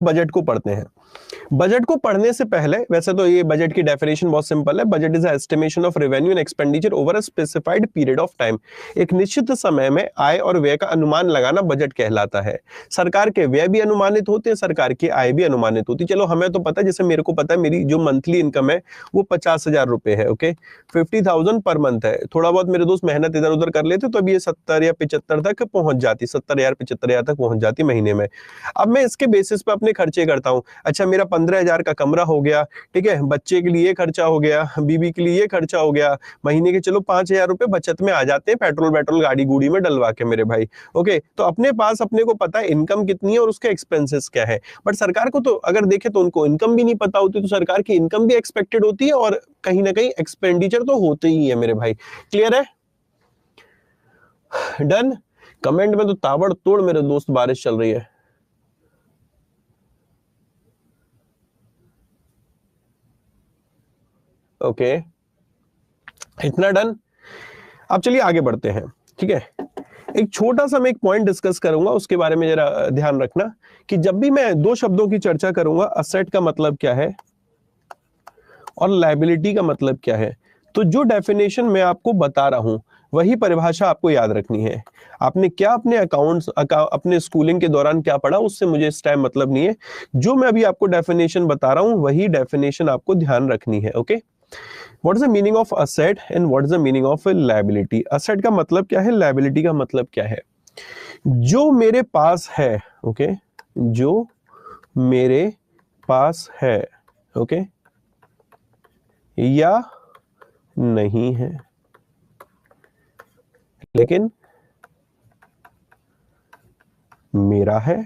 Budget को पढ़ते हैं। बजट को पढ़ने से पहले, वैसे तो ये बजट की डेफिनेशन बहुत सिंपल है, budget is estimation of revenue and expenditure over a specified period of time. एक निश्चित समय में आय और व्यय का अनुमान लगाना बजट कहलाता है। सरकार के व्यय भी अनुमानित होते हैं, सरकार की आय भी अनुमानित होती है। चलो हमें तो पता है, जैसे मेरे को पता है मेरी जो मंथली इनकम है वो 50,000 रुपए है, ओके, 50,000 पर मंथ है। थोड़ा बहुत मेरे दोस्त मेहनत इधर उधर कर लेते तो अभी ये 70 या 75 तक पहुंच जाती, 70,000 75,000 तक पहुंच जाती महीने में। अब मैं इसके बेसिस पे अपने खर्चे करता हूँ। अच्छा, मेरा 15,000 का कमरा हो गया, ठीक है, बच्चे के लिए खर्चा हो गया, बीबी के लिए खर्चा हो गया, महीने के चलो 5,000 रुपए बचत में आ जाते हैं पेट्रोल पेट्रोल गाड़ी गुड़ी में डलवा के मेरे भाई। ओके, तो अपने पास अपने को पता है इनकम कितनी है और उसके एक्सपेंसेस क्या है। बट सरकार को तो अगर देखे तो उनको इनकम भी नहीं पता होती, तो सरकार की इनकम भी एक्सपेक्टेड होती है और कहीं ना कहीं एक्सपेंडिचर तो होते ही है मेरे भाई। क्लियर है? डन। कमेंट में तो ताबड़तोड़ मेरे दोस्त बारिश चल रही है। ओके, इतना डन। अब चलिए आगे बढ़ते हैं, ठीक है। एक छोटा सा मैं एक पॉइंट डिस्कस करूंगा, उसके बारे में जरा ध्यान रखना कि जब भी मैं दो शब्दों की चर्चा करूंगा, असेट का मतलब क्या है और लायबिलिटी का मतलब क्या है, तो जो डेफिनेशन मैं आपको बता रहा हूं वही परिभाषा आपको याद रखनी है। आपने क्या अपने अपने स्कूलिंग के दौरान क्या पढ़ा उससे मुझे इस टाइम मतलब नहीं है। जो मैं अभी आपको डेफिनेशन बता रहा हूं वही डेफिनेशन आपको ध्यान रखनी है। Okay, what is the meaning of asset and what is the meaning of liability. Asset का मतलब क्या है, लायबिलिटी का मतलब क्या है। जो मेरे पास है, ओके, जो मेरे पास है, ओके, या नहीं है, लेकिन मेरा है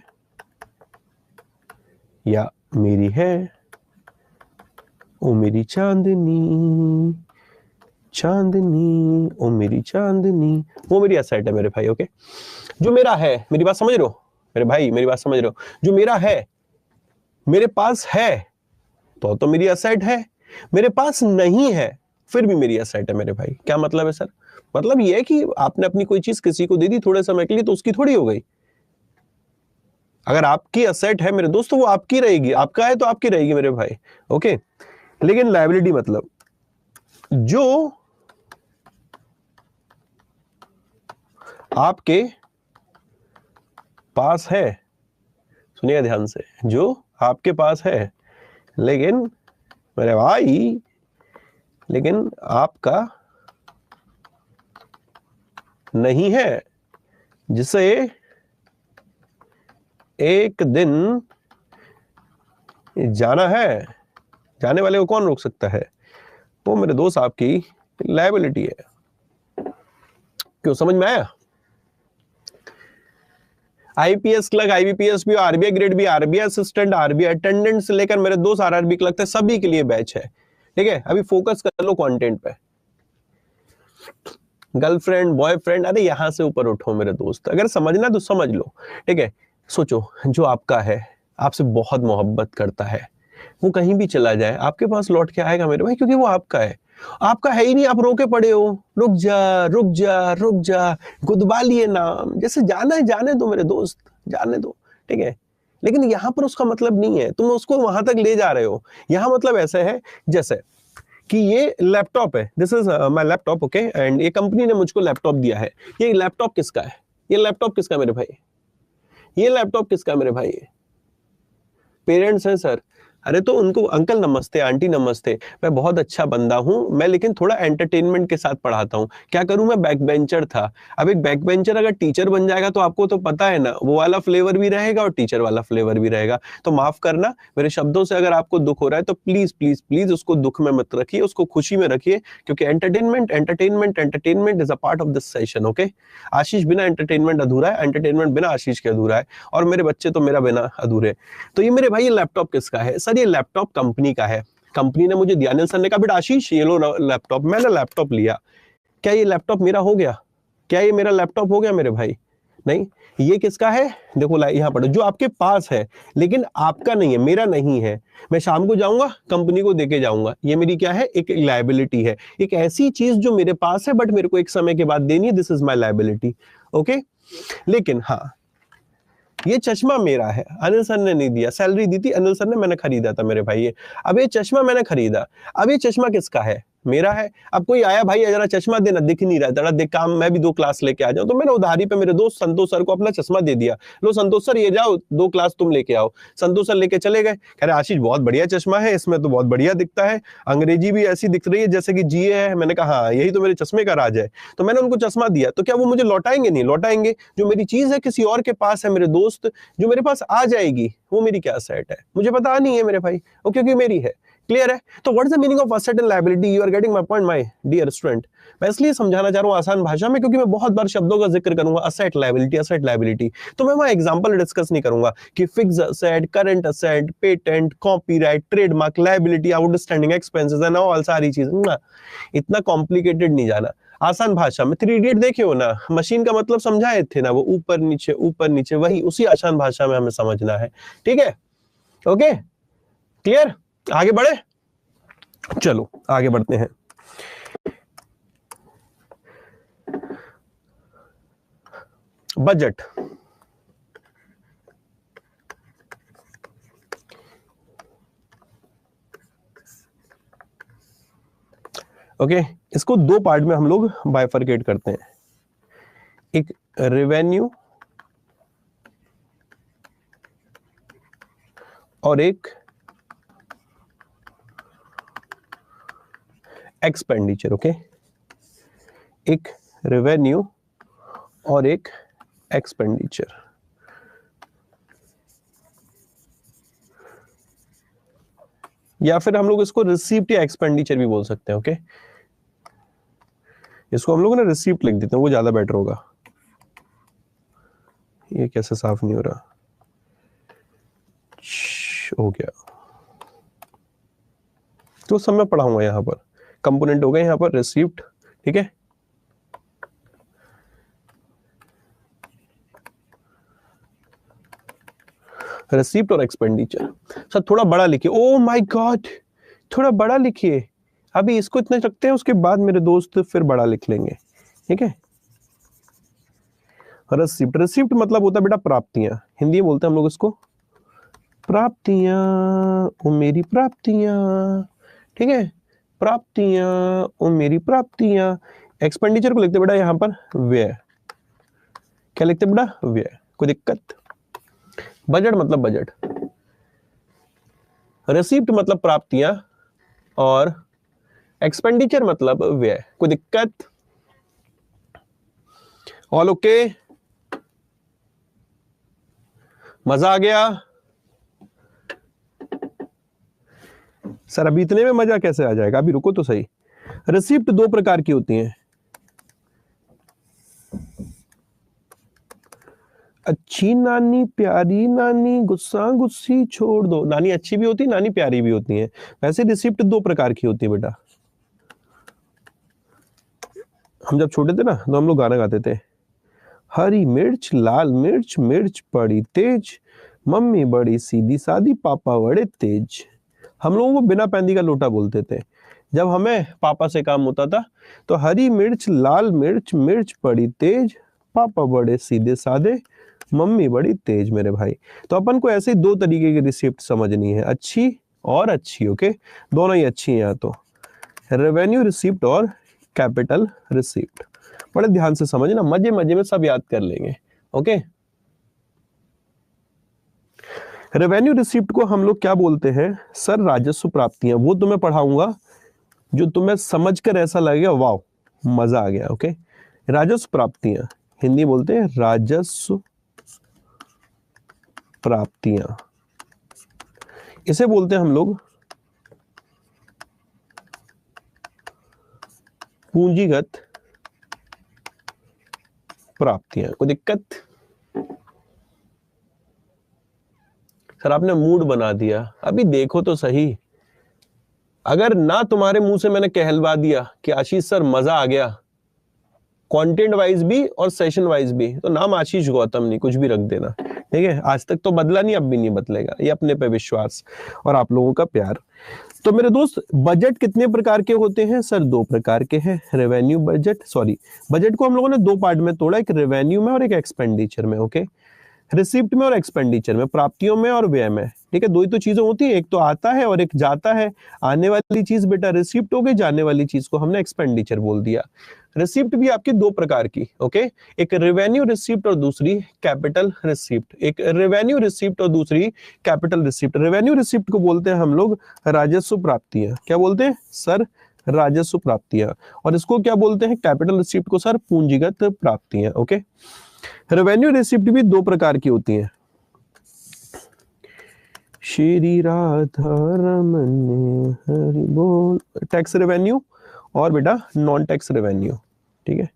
या मेरी है, ओ मेरी चांदनी चांदनी, ओ मेरी चांदनी, वो मेरी असेट है मेरे भाई। ओके, जो मेरा है, मेरी बात समझ रहे हो मेरे भाई, मेरी बात समझ रहे हो, जो मेरा है, मेरे पास है तो मेरी असेट है, मेरे पास नहीं है फिर भी मेरी असेट है मेरे भाई। क्या मतलब है सर? मतलब ये है कि आपने अपनी कोई चीज किसी को दे दी थोड़े समय के लिए तो उसकी थोड़ी हो गई। अगर आपकी असेट है मेरे दोस्त तो वो आपकी रहेगी, आपका है तो आपकी रहेगी मेरे भाई। ओके, लेकिन लायबिलिटी मतलब जो आपके पास है, सुनिए ध्यान से, जो आपके पास है लेकिन मेरे भाई, लेकिन आपका नहीं है, जिसे एक दिन जाना है, जाने वाले को कौन रोक सकता है, वो मेरे दोस्त आपकी लायबिलिटी है। क्यों, समझ में आया? आईपीएस क्लर्क, आईबीपीएस भी, आरबीआई ग्रेड भी, आरबीआई असिस्टेंट, आरबीआई अटेंडेंट से लेकर मेरे दोस्त आरआरबी क्लर्क तक सभी के लिए बैच है। ठीक है, अभी फोकस कर लो कंटेंट पे। गर्लफ्रेंड बॉयफ्रेंड, अरे यहां से ऊपर उठो मेरे दोस्त, अगर समझना तो समझ लो। ठीक है, सोचो जो आपका है, आपसे बहुत मोहब्बत करता है, वो कहीं भी चला जाए आपके पास लौट के आएगा मेरे भाई, क्योंकि वो आपका है। आपका है ही नहीं, आप रोके पड़े हो, रुक जा रुक जा रुक जा, गुदवा लिए नाम, जैसे जाना है जाने दो मेरे दोस्त, जाने दो। ठीक है, लेकिन यहां पर उसका मतलब नहीं है तुम उसको वहां तक ले जा रहे हो। यहां मतलब ऐसा है जैसे कि ये लैपटॉप है, this is my laptop, okay, and ये कंपनी ने मुझको लैपटॉप दिया है। ये लैपटॉप किसका है? ये लैपटॉप किसका मेरे भाई? ये लैपटॉप किसका मेरे भाई? पेरेंट्स हैं सर। अरे तो उनको अंकल नमस्ते, आंटी नमस्ते, मैं बहुत अच्छा बंदा हूं मैं, लेकिन थोड़ा एंटरटेनमेंट के साथ पढ़ाता हूं। क्या करूं, मैं बैक बेंचर था। अब एक बैक बेंचर अगर टीचर बन जाएगा तो आपको तो पता है ना, वो वाला फ्लेवर भी रहेगा और टीचर वाला फ्लेवर भी रहेगा। तो माफ करना मेरे शब्दों से, अगर आपको दुख हो रहा है तो प्लीज प्लीज प्लीज उसको दुख में मत रखिए, उसको खुशी में रखिए, क्योंकि entertainment entertainment entertainment is a part of this session. Okay, Ashish बिना एंटरटेनमेंट अधूरा है, एंटरटेनमेंट बिना आशीष के अधूरा है, और मेरे बच्चे तो मेरा बिना अधूरे। तो ये मेरे भाई, ये लैपटॉप किसका है? सर ये लैपटॉप कंपनी का है, कंपनी ने मुझे दिया। अनिल सर ने कहा बेटा आशीष ये लो लैपटॉप, मैंने लैपटॉप लिया। क्या ये लैपटॉप मेरा हो गया? क्या ये मेरा लैपटॉप हो गया मेरे भाई? नहीं। ये किसका है? देखो यहाँ पर जो आपके पास है लेकिन आपका नहीं है, मेरा नहीं है। मैं शाम को जाऊंगा कंपनी को देके जाऊंगा, ये मेरी क्या है? एक लायबिलिटी है, एक ऐसी चीज जो मेरे पास है बट मेरे को एक समय के बाद देनी है, this is my liability. Okay, लेकिन हाँ, ये चश्मा मेरा है, अनिल सर ने नहीं दिया, सैलरी दी थी अनिल सर ने, मैंने खरीदा था मेरे भाई ये। अब ये चश्मा मैंने खरीदा, अब ये चश्मा किसका है? मेरा है। अब कोई आया, भाई जरा चश्मा देना, दिख नहीं रहा है, जरा देख, काम मैं भी 2 क्लास लेके आ जाऊं, तो मैंने उधारी पे मेरे दोस्त संतोष सर को अपना चश्मा दे दिया, लो संतोष सर ये जाओ 2 क्लास तुम लेके आओ। संतोष सर लेके चले गए, कह रहे आशीष बहुत बढ़िया चश्मा है, इसमें तो बहुत बढ़िया दिखता है, अंग्रेजी भी ऐसी दिख रही है जैसे कि जीए है। मैंने कहा हाँ यही तो मेरे चश्मे का राज है। तो मैंने उनको चश्मा दिया, तो क्या वो मुझे लौटाएंगे? नहीं लौटाएंगे। जो मेरी चीज है किसी और के पास है, मेरे दोस्त जो मेरे पास आ जाएगी, वो मेरी क्या सेट है? मुझे पता नहीं है मेरे भाई, वो क्योंकि मेरी है। क्लियर है? तो what is the meaning of asset and liability? You are getting my point my dear student. मैं इसलिए समझाना चाह रहा हूं आसान भाषा में, क्योंकि मैं बहुत बार शब्दों का जिक्र करूंगा, असेट लायबिलिटी, असेट लायबिलिटी। तो मैं वहां एग्जांपल डिस्कस नहीं करूंगा कि fixed asset, current asset, patent, copyright, trademark, liability, outstanding expenses and all सारी चीजें। इतना कॉम्प्लिकेटेड नहीं जाना, आसान भाषा में। 3 इडियट देखे हो ना, मशीन का मतलब समझाए थे ना, वो ऊपर नीचे, वही उसी आसान भाषा में हमें समझना है। ठीक है? Okay, clear? आगे बढ़े, चलो आगे बढ़ते हैं। बजट। ओके, इसको 2 पार्ट में हम लोग बाइफरकेट करते हैं, एक रेवेन्यू और एक एक्सपेंडिचर। ओके, एक रेवेन्यू और एक एक्सपेंडिचर। या फिर हम लोग इसको रिसीप्ट या एक्सपेंडिचर भी बोल सकते हैं। ओके, इसको हम लोग ना रिसीप्ट लिख देते हैं, वो ज्यादा बेटर होगा। ये कैसे साफ नहीं हो रहा? हो गया। तो सब मैं पढ़ाऊंगा यहाँ पर, कंपोनेंट हो गए यहाँ पर रिसीप्ट। ठीक है, रिसीप्ट और एक्सपेंडिचर। सर थोड़ा बड़ा लिखिए, ओ माय गॉड थोड़ा बड़ा लिखिए, अभी इसको इतने रखते हैं, उसके बाद मेरे दोस्त फिर बड़ा लिख लेंगे। ठीक है, रिसीप्ट, रिसीप्ट मतलब होता है बेटा प्राप्तियां, हिंदी में बोलते हैं हम लोग इसको प्राप्तियां, ओ मेरी प्राप्तियां। ठीक है, प्राप्तियां, ओ मेरी प्राप्तियां। एक्सपेंडिचर को लिखते बेटा यहां पर व्यय। क्या लिखते बेटा? व्यय। कोई दिक्कत? बजट मतलब बजट, रिसीप्ट मतलब प्राप्तियां और एक्सपेंडिचर मतलब व्यय। कोई दिक्कत? All okay? मजा आ गया? सर अभी इतने में मजा कैसे आ जाएगा, अभी रुको तो सही। रिसीप्ट 2 प्रकार की होती हैं, अच्छी नानी, प्यारी नानी, गुस्सा गुस्सी छोड़ दो। नानी अच्छी भी होती है, नानी प्यारी भी होती है। वैसे रिसिप्ट 2 प्रकार की होती है बेटा। हम जब छोटे थे ना तो हम लोग गाना गाते थे, हरी मिर्च लाल मिर्च, मिर्च बड़ी तेज, मम्मी बड़ी सीधी सादी, पापा बड़े तेज। हम लोगों को बिना पैंदी का लोटा बोलते थे जब हमें पापा से काम होता था। तो हरी मिर्च लाल मिर्च, मिर्च बड़ी तेज, पापा बड़े सीधे सादे, मम्मी बड़ी तेज मेरे भाई। तो अपन को ऐसे 2 तरीके की रिसिप्ट समझनी है, अच्छी और अच्छी। ओके, दोनों ही अच्छी हैं। यहाँ तो रेवेन्यू रिसिप्ट और कैपिटल रिसिप्ट, बड़े ध्यान से समझना, मजे मजे में सब याद कर लेंगे। ओके, रेवेन्यू रिसिप्ट को हम लोग क्या बोलते हैं? सर राजस्व प्राप्तियां। वो तुम्हें पढ़ाऊंगा जो तुम्हें समझकर ऐसा लगेगा वाओ मजा आ गया। ओके, राजस्व प्राप्तियां हिंदी बोलते हैं राजस्व प्राप्तियां, इसे बोलते हैं हम लोग पूंजीगत प्राप्तियां। कोई दिक्कत? सर आपने मूड बना दिया, अभी देखो तो सही। अगर ना तुम्हारे मुंह से मैंने कहलवा दिया कि आशीष सर मजा आ गया, कंटेंट वाइज भी और सेशन वाइज भी, तो नाम आशीष गौतम नहीं, कुछ भी रख देना। ठीक है, आज तक तो बदला नहीं, अब भी नहीं बदलेगा। ये अपने पे विश्वास और आप लोगों का प्यार। तो मेरे दोस्त बजट कितने प्रकार के होते हैं? सर 2 प्रकार के हैं, रेवेन्यू बजट, सॉरी बजट को हम लोगों ने 2 पार्ट में तोड़ा, एक रेवेन्यू में और एक एक्सपेंडिचर में। ओके, रिसिप्ट में और एक्सपेंडिचर में, प्राप्तियों में और व्यय में, ठीक है। दो ही तो चीजें होती है, एक तो आता है और एक जाता है। आने वाली चीज बेटा रिसिप्ट हो गई, जाने वाली चीज को हमने एक्सपेंडिचर बोल दिया। रिसिप्ट भी आपकी दो प्रकार की, ओके, एक रेवेन्यू रिसिप्ट और दूसरी कैपिटल रिसिप्ट। एक रेवेन्यू रिसिप्ट और दूसरी कैपिटल रिसिप्ट। रेवेन्यू रिसिप्ट को बोलते हैं हम लोग राजस्व प्राप्तियां। क्या बोलते हैं सर? राजस्व प्राप्तियां। और इसको क्या बोलते हैं? कैपिटल रिसिप्ट को सर पूंजीगत प्राप्तियां। ओके, रेवेन्यू रिसिप्ट भी दो प्रकार की होती हैं। श्री राधा रमन हरि बोल। टैक्स रेवेन्यू और बेटा नॉन टैक्स रेवेन्यू, ठीक है।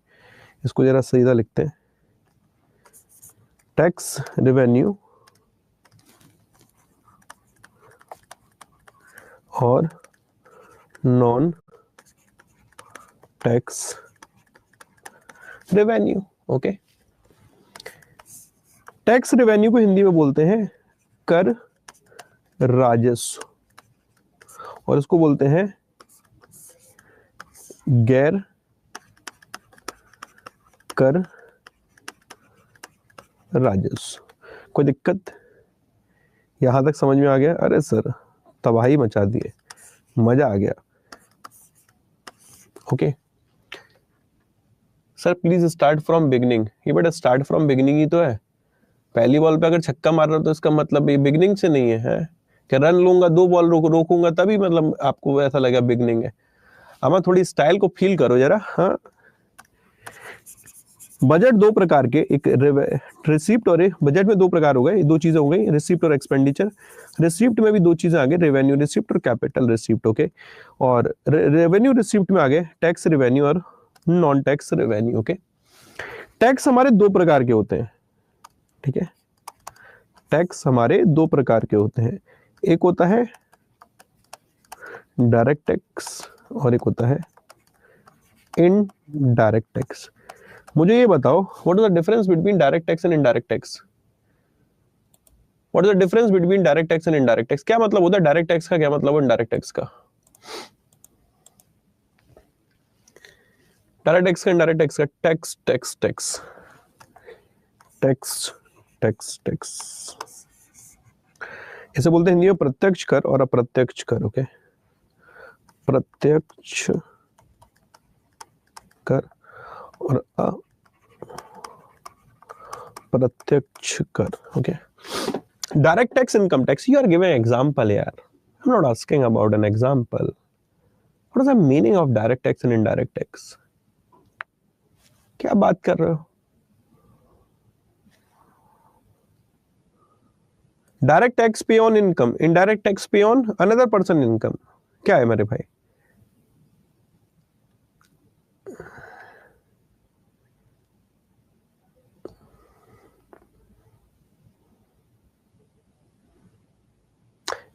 इसको जरा सीधा लिखते हैं, टैक्स रेवेन्यू और non tax revenue. Okay, tax revenue को हिंदी में बोलते हैं कर राजस्व, और इसको बोलते हैं गैर कर राजस्व। कोई दिक्कत? यहां तक समझ में आ गया? अरे सर तबाही मचा दिए, मजा आ गया। Okay sir please start from beginning. ये बेटा स्टार्ट फ्रॉम बिगिनिंग ही तो है। पहली बॉल पे अगर छक्का मार रहा हो तो इसका मतलब ये बिगिनिंग से नहीं है, कि रन लूंगा, दो बॉल रोकूंगा तभी मतलब आपको ऐसा लगेगा बिगिनिंग है। हमें थोड़ी स्टाइल को फील करो जरा। हाँ, बजट दो प्रकार के, एक रिसिप्ट और बजट में दो प्रकार हो गए, दो चीजें हो गई, रिसिप्ट और एक्सपेंडिचर। रिसिप्ट में भी दो चीजें आ गई, रेवेन्यू रिसिप्ट और कैपिटल रिसिप्ट। ओके, और रेवेन्यू रिसिप्ट में आ गए टैक्स रेवेन्यू और non tax revenue. Okay, tax हमारे दो प्रकार के होते हैं, ठीक है। टैक्स हमारे दो प्रकार के होते हैं, एक होता है डायरेक्ट टैक्स और एक होता है इनडायरेक्ट टैक्स। मुझे ये बताओ, what is the difference between direct tax and indirect tax? What is the difference between direct tax and indirect tax? क्या मतलब होता है डायरेक्ट टैक्स का, क्या मतलब है इनडायरेक्ट टैक्स का? डायरेक्ट टैक्स का इनडायरेक्ट टैक्स का, tax tax tax tax tax tax, इसे बोलते हैं हिंदी में प्रत्यक्ष कर और अप्रत्यक्ष कर। ओके, प्रत्यक्ष कर और अप्रत्यक्ष कर। Okay, direct tax, income tax, you are giving example यार, I am not asking about an example. What is the meaning of direct tax and indirect tax? क्या बात कर रहे हो? Direct tax pay on income, indirect tax pay on another person income. क्या है मेरे भाई?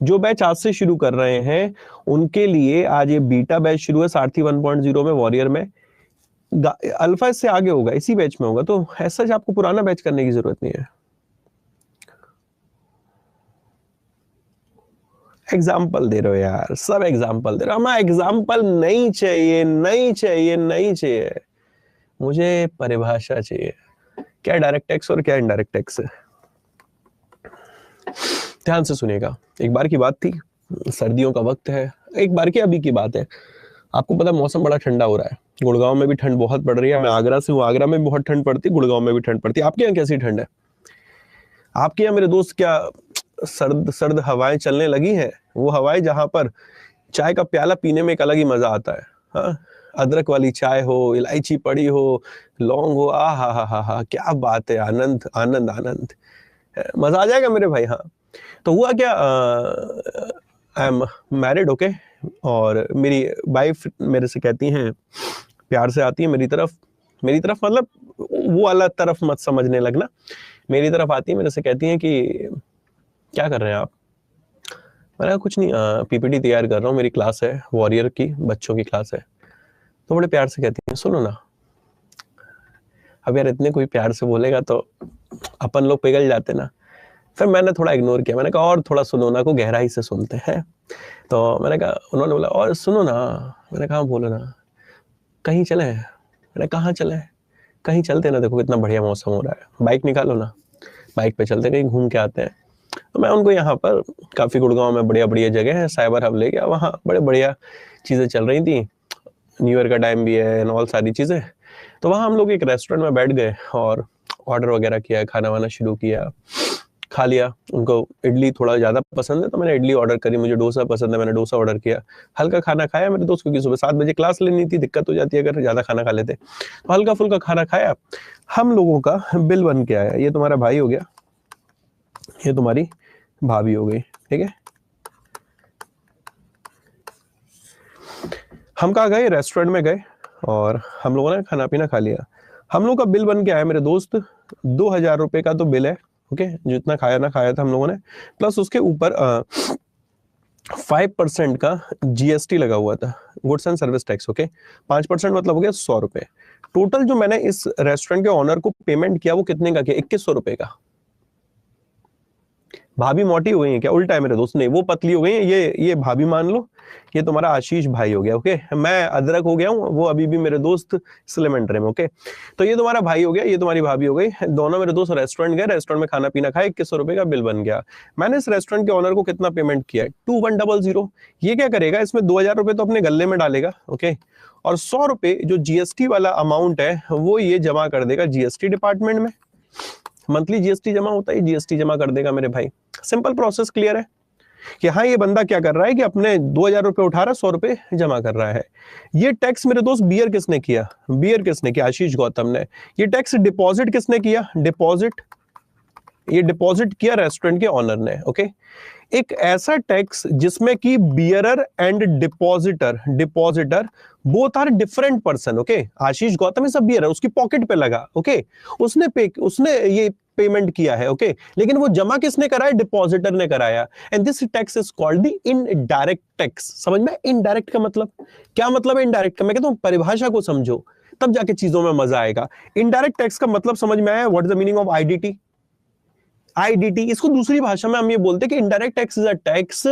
जो बैच आज से शुरू कर रहे हैं उनके लिए आज ये बीटा बैच शुरू है सारथी 1.0 में, वॉरियर में। अल्फा इससे आगे होगा, इसी बैच में होगा, तो ऐसा आपको पुराना बैच करने की जरूरत नहीं है। एग्जाम्पल दे रहे हो यार, सब एग्जाम्पल दे रहे हो। हमें एग्जाम्पल नहीं चाहिए, नहीं चाहिए, नहीं चाहिए, मुझे परिभाषा चाहिए। क्या डायरेक्ट टैक्स और क्या इनडायरेक्ट टैक्स है? ध्यान से सुनिएगा। एक बार की बात थी, सर्दियों का वक्त है, एक बार की अभी की बात है। आपको पता है मौसम बड़ा ठंडा हो रहा है, गुड़गांव में भी ठंड बहुत पड़ रही है। मैं आगरा से हूँ, आगरा में बहुत ठंड पड़ती है, गुड़गांव में भी ठंड पड़ती है। आपके यहाँ कैसी ठंड है? आपके यहाँ मेरे दोस्त क्या सर्द सर्द हवाएं चलने लगी हैं? वो हवाएं जहां पर चाय का प्याला पीने में एक अलग ही मजा आता है। हाँ, अदरक वाली चाय हो, इलायची पड़ी हो, लौंग हो, आ हा, क्या बात है, आनंद आनंद आनंद, मजा आ जाएगा मेरे भाई। हाँ, तो हुआ क्या, आई एम मैरिड। ओके, और मेरी वाइफ मेरे से कहती हैं, प्यार से आती है मेरी तरफ मतलब वो वाला तरफ मत समझने लगना, मेरी तरफ आती है, मेरे से कहती हैं कि क्या कर रहे हैं आप? मैंने कहा कुछ नहीं, पीपीटी तैयार कर रहा हूँ, मेरी क्लास है, वॉरियर की बच्चों की क्लास है। तो बड़े प्यार से कहती हैं, सुनो ना। अब यार इतने कोई प्यार से बोलेगा तो अपन लोग पिघल जाते ना। फिर मैंने थोड़ा इग्नोर किया, मैंने कहा और थोड़ा सुनो ना, को गहराई से सुनते हैं। तो मैंने कहा, उन्होंने बोला और सुनो ना। मैंने कहा बोलो ना, कहीं चले? मैंने कहा चले? कहीं चलते ना, देखो कितना बढ़िया मौसम हो रहा है, बाइक निकालो ना। बाइक पे चलते कहीं घूम के आते हैं। तो मैं उनको यहाँ पर काफी गुड़गांव में बढ़िया बढ़िया जगह है, साइबर हब ले गया, वहाँ बड़े बढ़िया चीजें चल रही थी, न्यू ईयर का टाइम भी है एंड ऑल सारी चीजें। तो वहाँ हम लोग एक रेस्टोरेंट में बैठ गए और ऑर्डर वगैरह किया, खाना वाना शुरू किया, खा लिया। उनको इडली थोड़ा ज्यादा पसंद है तो मैंने इडली ऑर्डर करी, मुझे डोसा पसंद है, मैंने डोसा ऑर्डर किया। हल्का खाना खाया मेरे दोस्त, क्योंकि सुबह 7 बजे क्लास लेनी थी, दिक्कत हो जाती है अगर ज्यादा खाना खा लेते। तो हल्का फुल्का खाना खाया, हम लोगों का बिल बन के आया। ये तुम्हारा भाई हो गया, ये तुम्हारी भाभी हो गई, ठीक है। हम कहाँ गए, रेस्टोरेंट में गए और हम लोगों ने खाना पीना खा लिया। हम लोग का बिल बन के आया मेरे दोस्त 2,000 रुपए का तो बिल है, ओके, जितना खाया ना खाया था हम लोगों ने, प्लस उसके ऊपर 5% का जीएसटी लगा हुआ था, goods and service tax, okay. 5% मतलब हो गया 100 रुपए। टोटल जो मैंने इस रेस्टोरेंट के ओनर को पेमेंट किया वो कितने का किया, 2100 रुपए का। भाभी मोटी हो गई है क्या, उल्टा है मेरे दोस्त, नहीं वो पतली हो गई है, ये भाभी मान लो, ये तुम्हारा आशीष भाई हो गया, ओके। मैं अदरक हो गया हूँ, वो अभी भी मेरे दोस्त सिलेमेंट्रे में, ओके। तो ये तुम्हारा भाई हो गया, ये तुम्हारी भाभी हो गई, दोनों मेरे दोस्त रेस्टोरेंट गए, रेस्टोरेंट में खाना पीना खाए, 2100 रुपए का बिल बन गया। मैंने इस रेस्टोरेंट के ओनर को कितना पेमेंट किया है, 2100। ये क्या करेगा, इसमें 2000 रुपए तो अपने गले में डालेगा, ओके, और 100 रुपए जो जीएसटी वाला अमाउंट है वो ये जमा कर देगा जीएसटी डिपार्टमेंट में। मंथली जीएसटी जमा होता है, जीएसटी जमा कर देगा मेरे भाई। सिंपल प्रोसेस, क्लियर है कि हाँ ये बंदा क्या कर रहा है कि अपने 2000 रुपए उठा रहा है, 100 रुपए जमा कर रहा है। ये टैक्स मेरे दोस्त बियर किसने किया, बियर किसने किया, आशीष गौतम ने। ये टैक्स डिपॉजिट किसने किया, डिपॉजिट, ये डिपॉजिट किया रेस्टोरेंट के ऑनर ने, ओके। एक ऐसा टैक्स जिसमें कि bearer and depositor both are different person, okay. Ashish Gautam is a bearer, उसकी पॉकेट पे लगा, ओके, उसने ये पेमेंट किया है, ओके, लेकिन वो जमा किसने कराया, डिपॉजिटर ने कराया। And this tax is called the indirect tax. समझ में, इनडायरेक्ट का मतलब क्या, मतलब है इनडायरेक्ट का, मैं कहता हूं परिभाषा को समझो तब जाके चीजों में मजा आएगा। इनडायरेक्ट टैक्स का मतलब समझ में आया, what is the meaning of IDT, IDT, इसको दूसरी भाषा में हम ये बोलते हैं कि indirect tax is a tax,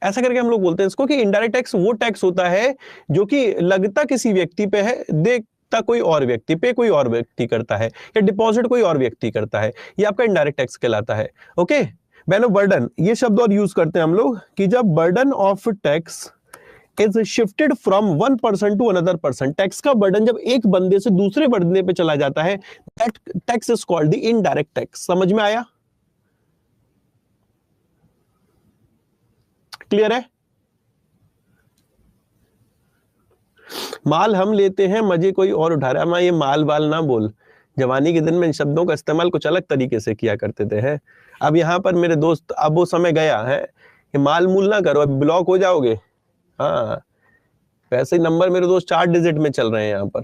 ऐसा करके हम लोग बोलते हैं इसको कि इनडायरेक्ट टैक्स वो टैक्स होता है जो कि लगता किसी व्यक्ति पे है, देखता कोई और व्यक्ति पे, कोई और व्यक्ति करता है, या डिपॉजिट कोई और व्यक्ति करता है, ये आपका इनडायरेक्ट टैक्स कहलाता है, ओके। बहनों बर्डन, ये शब्द और यूज करते हैं हम लोग कि जब burden of tax is shifted from one person to another person, tax का बर्डन जब एक बंदे से दूसरे बंदे पे चला जाता है, that tax is called the indirect tax. समझ में आया, क्लियर है। माल हम लेते हैं, मजे कोई और उठा रहा है। मैं ये माल वाल ना बोल, जवानी के दिन में इन शब्दों का इस्तेमाल कुछ अलग तरीके से किया करते थे हैं। अब यहाँ पर मेरे दोस्त, अब वो समय गया है कि माल मूल ना करो, अब ब्लॉक हो जाओगे। हाँ, वैसे नंबर मेरे दोस्त 4 डिजिट में चल रहे हैं यहाँ पर।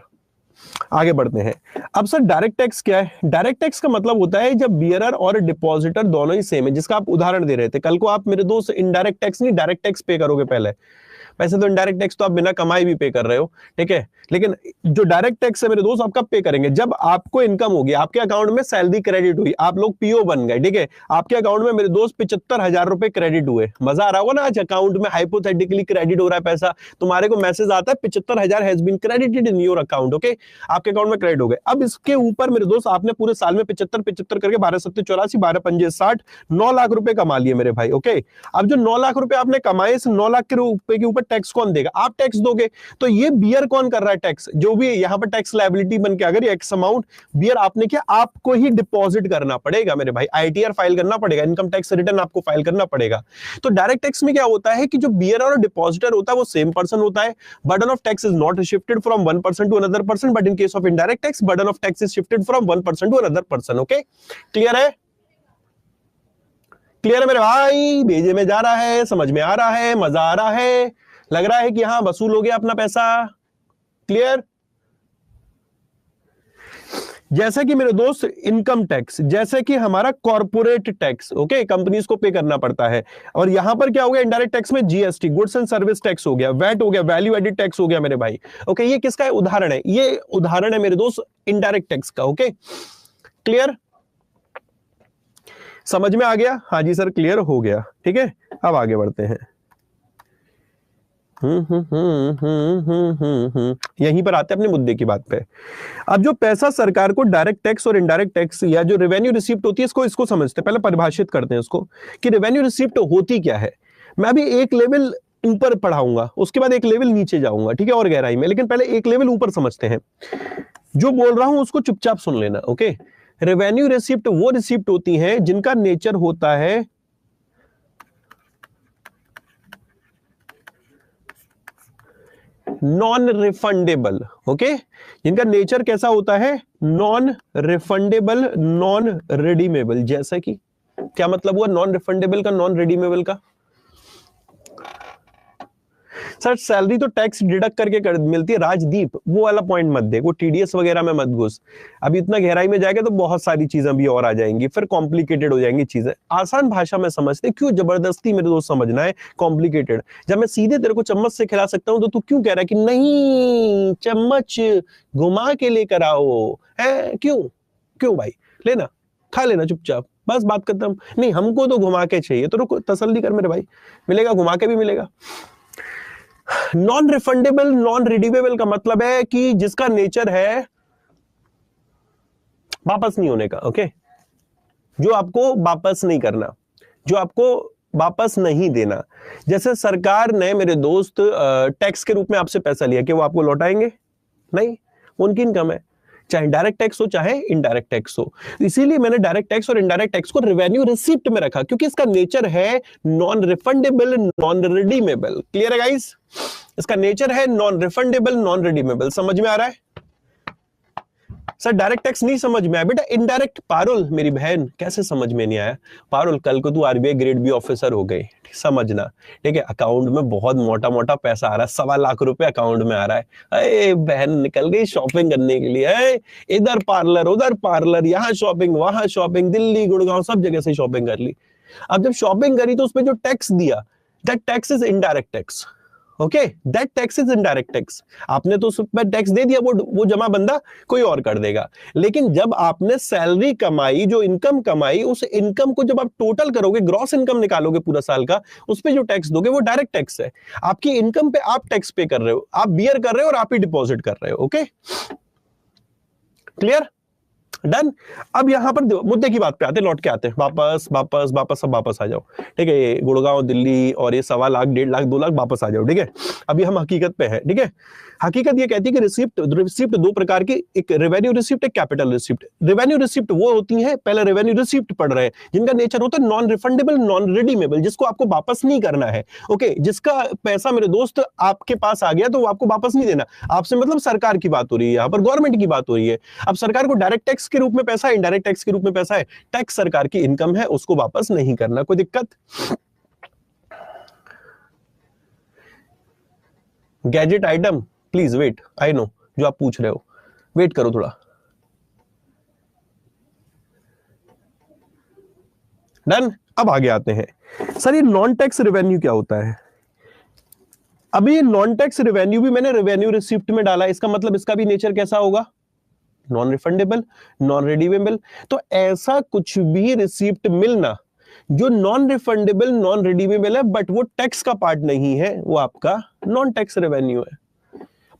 आगे बढ़ते हैं। अब सर डायरेक्ट टैक्स क्या है, डायरेक्ट टैक्स का मतलब होता है जब बियरर और डिपॉजिटर दोनों ही सेम है, जिसका आप उदाहरण दे रहे थे कल को। आप मेरे दोस्त इनडायरेक्ट टैक्स नहीं, डायरेक्ट टैक्स पे करोगे पहले। वैसे तो इनडायरेक्ट टैक्स तो आप बिना कमाई भी पे कर रहे हो, ठीक है, लेकिन जो डायरेक्ट टैक्स है मेरे दोस्त, आप कब पे करेंगे, जब आपको इनकम होगी, आपके अकाउंट में सैलरी क्रेडिट हुई, आप लोग पीओ बन गए, ठीक है, आपके अकाउंट में मेरे दोस्त 75,000 रुपए क्रेडिट हुए। मजा आ रहा होगा ना, आज अकाउंट में हाइपोथेटिकली क्रेडिट हो रहा है पैसा, तुम्हारे को मैसेज आता है 75,000 has been credited in your account, okay, आपके अकाउंट में क्रेडिट हो गए। अब इसके ऊपर मेरे दोस्त आपने पूरे साल में 75 करके 12 7 84 12 5 60 9 लाख रुपए कमा लिए मेरे भाई, ओके। अब जो 9 लाख रुपए आपने कमाए, इस 9 लाख के रुपए के ऊपर टैक्स कौन देगा, आप टैक्स दोगे। तो ये बियर कौन कर रहा है टैक्स, जो भी यहां पर टैक्स लायबिलिटी बन के अगर एक्स अमाउंट बियर आपने किया, आपको ही डिपॉजिट करना पड़ेगा मेरे भाई, आईटीआर फाइल करना पड़ेगा, इनकम टैक्स रिटर्न आपको फाइल करना पड़ेगा। तो डायरेक्ट टैक्स में क्या होता है कि जो बियर और डिपॉजिटर होता है वो सेम पर्सन होता है। Burden of tax is not shifted from one person to another person, but in case of indirect tax burden of tax is shifted from one person to another person, okay. Clear है, clear है मेरे भाई, भेजे में जा रहा है, समझ में आ रहा है, मजा आ रहा है, लग रहा है कि हाँ वसूल हो गया अपना पैसा, क्लियर। जैसे कि मेरे दोस्त इनकम टैक्स, जैसे कि हमारा कॉर्पोरेट टैक्स, ओके, कंपनीज को पे करना पड़ता है। और यहां पर क्या हो गया, इनडायरेक्ट टैक्स में GST, goods and service tax हो गया, वैट हो गया, वैल्यू एडेड टैक्स हो गया मेरे भाई, ओके। ये किसका है, उदाहरण है, ये उदाहरण है मेरे दोस्त इनडायरेक्ट टैक्स का, ओके। क्लियर, समझ में आ गया, हाँ जी सर क्लियर हो गया, ठीक है। अब आगे बढ़ते हैं। यहीं पर आते हैं अपने मुद्दे की बात पे। अब जो पैसा सरकार को डायरेक्ट टैक्स और इनडायरेक्ट टैक्स या जो रेवेन्यू रिसिप्ट होती है, इसको समझते हैं, पहले परिभाषित करते हैं इसको कि रेवेन्यू रिसिप्ट होती क्या है। मैं अभी एक लेवल ऊपर पढ़ाऊंगा, उसके बाद एक लेवल नीचे जाऊंगा, ठीक है, और गहराई में, लेकिन पहले एक लेवल ऊपर समझते हैं। जो बोल रहा हूं उसको चुपचाप सुन लेना, ओके। रेवेन्यू रिसिप्ट वो रिसिप्ट होती हैं जिनका नेचर होता है नॉन रिफंडेबल, ओके। जिनका नेचर कैसा होता है? Non refundable, non redeemable. जैसा कि क्या मतलब हुआ नॉन रिफंडेबल का, नॉन रिडीमेबल का? सर सैलरी तो टैक्स डिडक्ट करके मिलती है, राजदीप वो वाला पॉइंट मत दे, वो टीडीएस वगैरह में मत घुस। अभी इतना गहराई में जाएगा तो बहुत सारी चीजें भी और आ जाएंगी, फिर कॉम्प्लिकेटेड हो जाएंगी चीजें। आसान भाषा में समझते, क्यों जबरदस्ती मेरे दोस्त समझना है कॉम्प्लिकेटेड? जब मैं सीधे तेरे को चम्मच से खिला सकता हूं तो तू क्यों कह रहा है कि नहीं चम्मच घुमा के लेकर आओ है? क्यों क्यों भाई? लेना, खा लेना चुपचाप, बस बात खत्म। नहीं हमको तो घुमा के चाहिए, तो रुको तसल्ली कर मेरे भाई, मिलेगा, घुमा के भी मिलेगा। नॉन रिफंडेबल, नॉन रिडीमेबल का मतलब है कि जिसका नेचर है वापस नहीं होने का, ओके। जो आपको वापस नहीं करना, जो आपको वापस नहीं देना। जैसे सरकार ने मेरे दोस्त टैक्स के रूप में आपसे पैसा लिया, कि वो आपको लौटाएंगे? नहीं, उनकी इनकम है, चाहे डायरेक्ट टैक्स हो चाहे इनडायरेक्ट टैक्स हो। इसीलिए मैंने डायरेक्ट टैक्स और इनडायरेक्ट टैक्स को रेवेन्यू रिसिप्ट में रखा, क्योंकि इसका नेचर है non refundable, non redeemable. Clear है गाइस? इसका नेचर है नॉन रिफंडेबल, नॉन रिडीमेबल। समझ में आ रहा है? सर डायरेक्ट टैक्स नहीं समझ में आया बेटा, इनडायरेक्ट। पारुल मेरी बहन, कैसे समझ में नहीं आया? पारुल कल को तू आरबीआई ग्रेड बी ऑफिसर हो गई, समझना, ठीक है। अकाउंट में बहुत मोटा मोटा पैसा आ रहा है, 1.25 लाख रुपए अकाउंट में आ रहा है। अरे बहन निकल गई शॉपिंग करने के लिए, इधर पार्लर उधर पार्लर, यहाँ शॉपिंग वहां शॉपिंग, दिल्ली गुड़गांव सब जगह से शॉपिंग कर ली। अब जब शॉपिंग करी तो उसमें जो टैक्स दिया, that tax is indirect tax, okay. That tax is indirect tax. आपने तो उस पर टैक्स दे दिया, वो जमा बंदा कोई और कर देगा। लेकिन जब आपने सैलरी कमाई, जो इनकम कमाई, उस इनकम को जब आप टोटल करोगे, ग्रॉस इनकम निकालोगे पूरा साल का, उस पे जो टैक्स दोगे वो डायरेक्ट टैक्स है। आपकी इनकम पे आप टैक्स पे कर रहे हो, आप बियर कर रहे हो और आप ही डिपॉजिट कर रहे हो, ओके। क्लियर? डन। अब यहां पर मुद्दे की बात पे आते, लौट के आते हैं, वापस वापस वापस, सब वापस आ जाओ, ठीक है। ये गुड़गांव दिल्ली और ये 1.25 लाख 1.5 लाख 2 लाख वापस आ जाओ, ठीक है। अभी हम हकीकत पे हैं, ठीक है। हकीकत ये कहती है कि रिसिप्ट दो प्रकार की, एक रेवेन्यू रिसिप्ट, एक कैपिटल रिसिप्ट। रेवेन्यू रिसिप्ट वो होती है, पहले रेवेन्यू रिसिप्ट पढ़ रहे हैं, जिनका नेचर होता है नॉन रिफंडेबल, नॉन रिडीमेबल, जिसको आपको वापस नहीं करना है, ओके। जिसका पैसा मेरे दोस्त आपके पास आ गया तो वो आपको वापस नहीं देना। आपसे मतलब सरकार की बात हो रही है, यहां पर गवर्नमेंट की बात हो रही है। अब सरकार को डायरेक्ट टैक्स के रूप में पैसा है, इनडायरेक्ट टैक्स के रूप में पैसा है, टैक्स सरकार की इनकम है, उसको वापस नहीं करना। कोई दिक्कत? Gadget item please wait, I know जो आप पूछ रहे हो, वेट करो थोड़ा। डन। अब आगे आते हैं, सर ये नॉन टैक्स रेवेन्यू क्या होता है? अभी नॉन टैक्स रेवेन्यू भी मैंने रेवेन्यू रिसिप्ट में डाला, इसका मतलब इसका भी नेचर कैसा होगा? Non refundable, non redeemable. तो ऐसा कुछ भी रिसिप्ट मिलना जो नॉन रिफंडेबल, नॉन रिडीमेबल है, बट वो टैक्स का पार्ट नहीं है, वो आपका नॉन टैक्स रेवेन्यू है।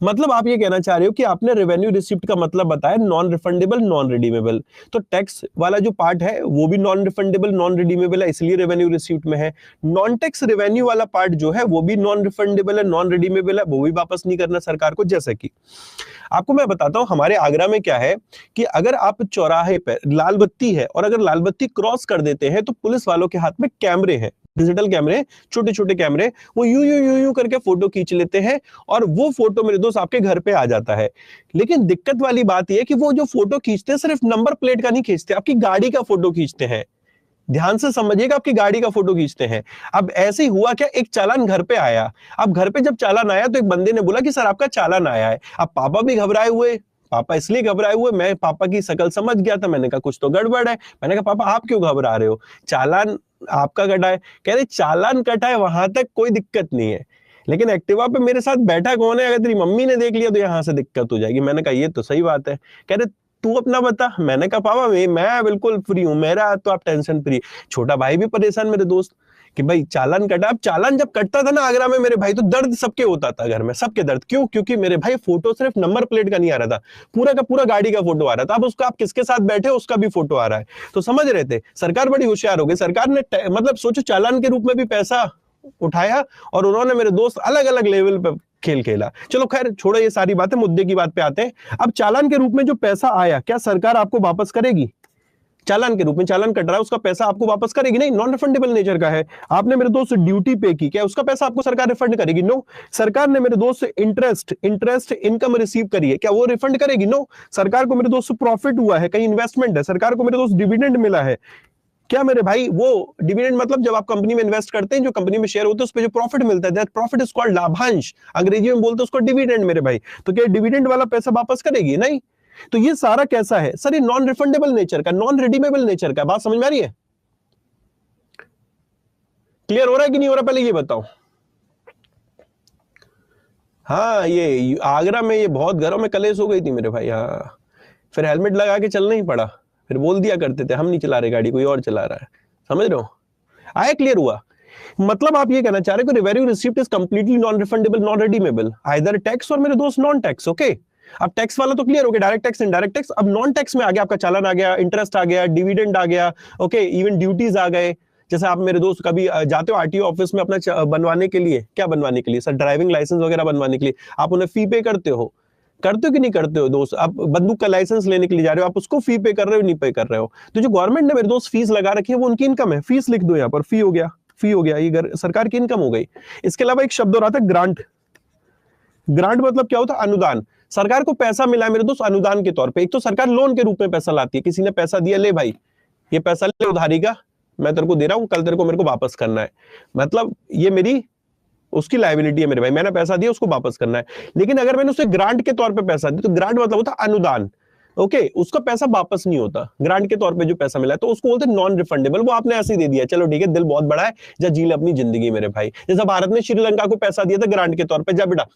मतलब आप ये कहना चाह रहे हो कि आपने रेवेन्यू रिसिप्ट का मतलब बताया नॉन रिफंडेबल, नॉन रिडीमेबल, तो टैक्स वाला जो पार्ट है वो भी नॉन रिफंडेबल, नॉन रिडीमेबल है, इसलिए रेवेन्यू रिसिप्ट में है। नॉन टैक्स रेवेन्यू वाला पार्ट जो है वो भी नॉन रिफंडेबल है, नॉन रिडीमेबल है, वो भी वापस नहीं करना सरकार को। जैसे कि आपको मैं बताता हूं, हमारे आगरा में क्या है कि अगर आप चौराहे पर लाल बत्ती है और अगर लाल बत्ती क्रॉस कर देते हैं तो पुलिस वालों के हाथ में कैमरे हैं, डिजिटल कैमरे, छोटे छोटे कैमरे, वो यूं करके फोटो खींच लेते हैं और वो फोटो मेरे दोस्त आपके घर पे आ जाता है। लेकिन दिक्कत वाली बात यह है कि वो जो फोटो खींचते हैं सिर्फ नंबर प्लेट का नहीं खींचते, आपकी गाड़ी का फोटो खींचते हैं। ध्यान से समझिएगा, आपकी गाड़ी का फोटो खींचते हैं। अब ऐसे ही हुआ क्या, एक चालान घर पे आया। अब घर पे जब चालान आया तो एक बंदे ने बोला कि सर आपका चालान आया है। अब पापा भी घबराए हुए, पापा इसलिए घबराए हुए, मैं पापा की शक्ल समझ गया था, मैंने कहा कुछ तो गड़बड़ है। मैंने कहा पापा आप क्यों घबरा रहे हो, चालान आपका कटा है? कह रहे चालान कटा है वहां तक कोई दिक्कत नहीं है, लेकिन एक्टिवा पे मेरे साथ बैठा कौन है, अगर तेरी मम्मी ने देख लिया तो यहां से दिक्कत हो जाएगी। मैंने कहा ये तो सही बात है। कह रहे तू अपना बता। मैंने कहा पापा मैं बिल्कुल फ्री हूं, मेरा तो आप टेंशन फ्री। छोटा भाई भी परेशान मेरे दोस्त, कि भाई चालान कटा। अब चालान जब कटता था ना आगरा में मेरे भाई, तो दर्द सबके होता था घर में, सबके दर्द। क्यों? क्योंकि मेरे भाई फोटो सिर्फ नंबर प्लेट का नहीं आ रहा था, पूरा का पूरा गाड़ी का फोटो आ रहा था। अब उसका आप किसके साथ बैठे उसका भी फोटो आ रहा है। तो समझ रहे थे सरकार बड़ी होशियार हो गई। सरकार ने मतलब सोचो चालान के रूप में भी पैसा उठाया, और उन्होंने मेरे दोस्त अलग अलग लेवल पे खेल खेला। चलो खैर छोड़ो ये सारी बातें, मुद्दे की बात पे आते हैं। अब चालान के रूप में जो पैसा आया, क्या सरकार आपको वापस करेगी? चालान के रूप में चालान कट रहा है, उसका पैसा आपको वापस करेगी? नहीं, नॉन रिफंडेबल नेचर का है। आपने मेरे दोस्त ड्यूटी पे की, क्या उसका पैसा आपको सरकार रिफंड करेगी? नो। सरकार ने मेरे दोस्त से इंटरेस्ट इनकम रिसीव करी है, क्या वो रिफंड करेगी? नो। सरकार को मेरे दोस्त से प्रॉफिट हुआ है, कहीं इन्वेस्टमेंट है, सरकार को मेरे दोस्त डिविडेंड मिला है, क्या मेरे भाई वो डिविडेंड मतलब जब आप कंपनी में इन्वेस्ट करते हैं, जो कंपनी में शेयर होते हैं उस पे जो प्रॉफिट मिलता है, दैट प्रॉफिट इज कॉल्ड लाभांश, अंग्रेजी में बोलते हैं उसको डिविडेंड मेरे भाई। तो क्या डिविडेंड वाला पैसा वापस करेगी? नहीं। तो ये सारा कैसा है सर? ये नॉन रिफंडेबल नेचर का, नॉन रिडीमेबल नेचर का। बात समझ में आ रही है? क्लियर हो रहा है कि नहीं हो रहा, पहले ये बताओ। हाँ, ये आगरा में ये बहुत घरों में कलेश हो गई थी मेरे भाई। हाँ, फिर हेलमेट लगा के चलना ही पड़ा। फिर बोल दिया करते थे हम नहीं चला रहे गाड़ी, कोई और चला रहा है। समझ रहे हो? आया? क्लियर हुआ? मतलब आप ये कहना चाह रहे हो कि revenue receipt is completely non refundable, non redeemable, either tax और मेरे दोस्त नॉन टैक्स। ओके, अब टैक्स वाला तो क्लियर हो गया, डायरेक्ट टैक्स, इनडायरेक्ट टैक्स। अब नॉन टैक्स में आ गया आपका चालान आ गया, इंटरेस्ट आ गया, डिविडेंड आ गया, ओके, इवन ड्यूटीज आ गए। जैसे आप मेरे दोस्त कभी जाते हो आरटीओ ऑफिस में अपना बनवाने के लिए, क्या बनवाने के लिए सर? ड्राइविंग लाइसेंस वगैरह बनवाने के लिए आप उन्हें फी पे करते हो, करते हो कि नहीं करते हो दोस्त? आप बंदूक का लाइसेंस लेने के लिए जा रहे हो, आप उसको फी पे कर रहे हो नहीं पे कर रहे हो? तो जो गवर्नमेंट ने मेरे दोस्त फीस लगा रखी है वो उनकी इनकम है, फीस लिख दो यहाँ पर, फी हो गया, फी हो गया, ये सरकार की इनकम हो गई। इसके अलावा एक शब्द और आता है ग्रांट। ग्रांट मतलब क्या होता है? अनुदान। सरकार को पैसा मिला है मेरे दोस्त अनुदान के तौर पे। एक तो सरकार लोन के रूप में पैसा लाती है, किसी ने पैसा दिया, ले भाई ये पैसा ले उधारी का, मैं तेरे को दे रहा हूं, कल तेरे को मेरे को वापस करना है, मतलब ये मेरी उसकी लायबिलिटी है मेरे भाई, मैंने पैसा दिया उसको वापस करना है। लेकिन अगर मैंने उसे ग्रांट के तौर पे पैसा दिया, तो ग्रांट मतलब होता है अनुदान। ओके, उसका पैसा वापस नहीं होता, ग्रांट के तौर पे जो पैसा मिला है, तो उसको बोलते हैं नॉन रिफंडेबल। वो आपने ऐसे ही दे दिया, चलो ठीक है, दिल बहुत बड़ा है, जा जी ले अपनी जिंदगी मेरे भाई। जैसा भारत ने श्रीलंका को पैसा दिया था ग्रांट के तौर पे, जा बेटा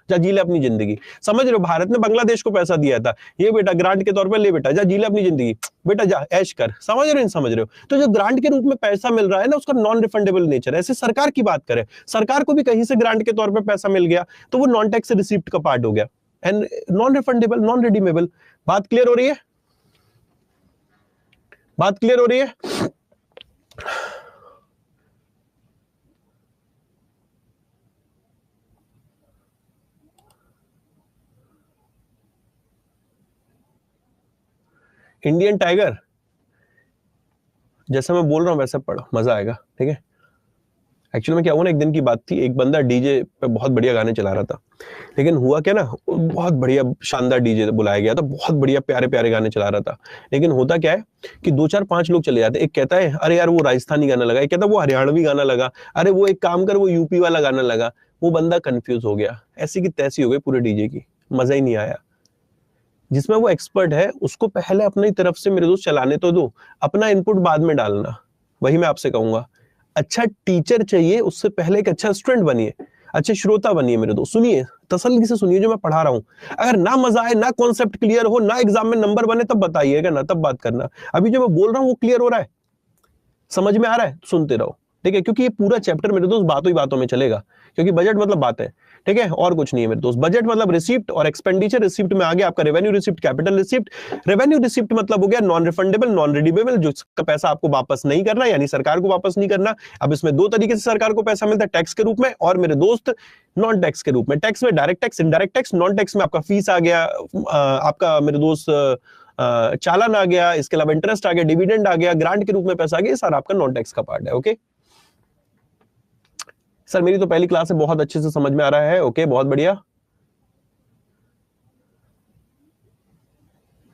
जा जी ले अपनी जिंदगी। समझ रहे हो? भारत ने बांग्लादेश को पैसा दिया था, ये बेटा ग्रांट के तौर पे ले बेटा, जा जी ले अपनी जिंदगी, बेटा जा ऐश कर। समझ रहे हो? समझ रहे हो? तो जो ग्रांट के रूप में पैसा मिल रहा है ना, उसका नॉन रिफंडेबल नेचर है। ऐसे सरकार की बात करें, सरकार को भी कहीं से ग्रांट के तौर पे पैसा मिल गया, तो वो नॉन टैक्स रिसिप्ट का पार्ट हो गया, and non refundable, non redeemable. बात क्लियर हो रही है? बात क्लियर हो रही है? इंडियन टाइगर, जैसा मैं बोल रहा हूं वैसे पढ़ो, मजा आएगा, ठीक है? एक्चुअली में क्या हुआ ना, एक दिन की बात थी, एक बंदा डीजे पे बहुत बढ़िया गाने चला रहा था, लेकिन हुआ क्या ना, बहुत बढ़िया शानदार डीजे बुलाया गया था, बहुत बढ़िया प्यारे प्यारे गाने चला रहा था। लेकिन होता क्या है कि 2 4 5 लोग चले जाते, एक कहता है अरे यार वो राजस्थानी गाना लगा, एक कहता है वो हरियाणवी गाना लगा, अरे वो एक काम कर वो यूपी वाला गाना लगा। वो बंदा कंफ्यूज हो गया, ऐसी की तैसी हो गई पूरे डीजे की, मजा ही नहीं आया। जिसमें वो एक्सपर्ट है उसको पहले अपनी तरफ से मेरे दोस्त चलाने तो दो, अपना इनपुट बाद में डालना। वही मैं आपसे कहूंगा, अच्छा टीचर चाहिए, उससे पहले एक अच्छा स्टूडेंट बनिए, अच्छे श्रोता बनिए मेरे दोस्त। सुनिए, तसल्ली से सुनिए जो मैं पढ़ा रहा हूं। अगर ना मजा आए, ना कॉन्सेप्ट क्लियर हो, ना एग्जाम में नंबर बने, तब बताइएगा ना, तब बात करना। अभी जो मैं बोल रहा हूं वो क्लियर हो रहा है, समझ में आ रहा है? सुनते रहो, ठीक है? क्योंकि ये पूरा चैप्टर मेरे दोस्त बातों ही बातों में चलेगा, क्योंकि बजट मतलब बात है, ठीक है? और कुछ नहीं है मेरे दोस्त। बजट मतलब रिसिप्ट और एक्सपेंडिचर। रिसिप्ट में आ गया आपका revenue receipt, capital receipt. Revenue receipt मतलब हो गया नॉन रिफंडेबल, नॉन रिडीमेबल, जिसका पैसा आपको वापस नहीं करना, यानी सरकार को वापस नहीं करना। अब इसमें 2 तरीके से सरकार को पैसा मिलता है, टैक्स के रूप में और मेरे दोस्त नॉन टैक्स के रूप में। टैक्स में direct tax, indirect tax. Non tax में आपका फीस आ गया, आपका मेरे दोस्त चालान आ गया, इसके अलावा इंटरेस्ट आ गया, डिविडेंड आ गया, ग्रांट के रूप में पैसा आ गया, सारा आपका नॉन टैक्स का पार्ट है। ओके सर, मेरी तो पहली क्लास है, बहुत अच्छे से समझ में आ रहा है। ओके, बहुत बढ़िया,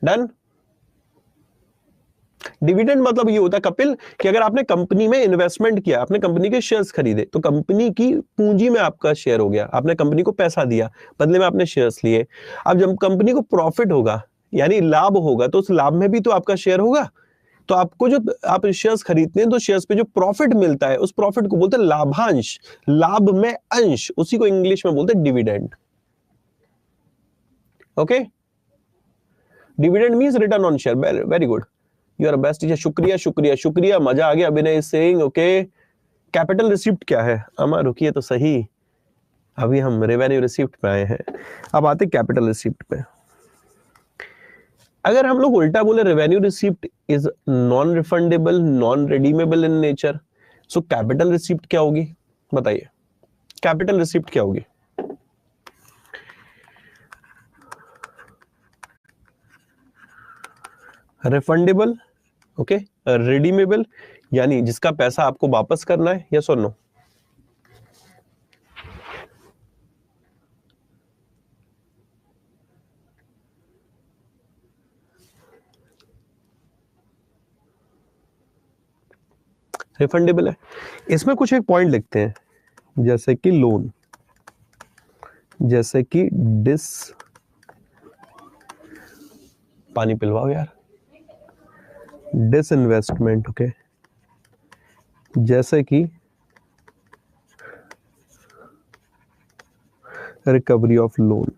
डन। डिविडेंड मतलब ये होता है कपिल कि अगर आपने कंपनी में इन्वेस्टमेंट किया, आपने कंपनी के शेयर्स खरीदे, तो कंपनी की पूंजी में आपका शेयर हो गया, आपने कंपनी को पैसा दिया, बदले में आपने शेयर्स लिए। अब जब कंपनी को प्रॉफिट होगा यानी लाभ होगा, तो उस लाभ में भी तो आपका शेयर होगा। तो आपको जो आप शेयर्स खरीदते हैं, तो शेयर्स पे जो प्रॉफिट मिलता है, उस प्रॉफिट को बोलते हैं लाभांश, लाभ में अंश, उसी को इंग्लिश में बोलते हैं dividend. Okay, dividend means return on share. Very good, you are best teacher. शुक्रिया शुक्रिया शुक्रिया, मजा आ गया। अभिनय सेइंग ओके, कैपिटल रिसिप्ट क्या है? अमा रुकिए तो सही, अभी हम रेवेन्यू रिसिप्ट पे आए हैं, अब आते कैपिटल रिसिप्ट पे। अगर हम लोग उल्टा बोले revenue receipt is non refundable, non redeemable in nature, so capital receipt क्या होगी? बताइए, कैपिटल रिसिप्ट क्या होगी? रिफंडेबल, ओके, रिडीमेबल, यानी जिसका पैसा आपको वापस करना है, यस और नो? रिफंडेबल है। इसमें कुछ एक पॉइंट लिखते हैं, जैसे कि लोन, जैसे कि पानी पिलवाओ यार, डिसइन्वेस्टमेंट, ओके, जैसे कि recovery of loan.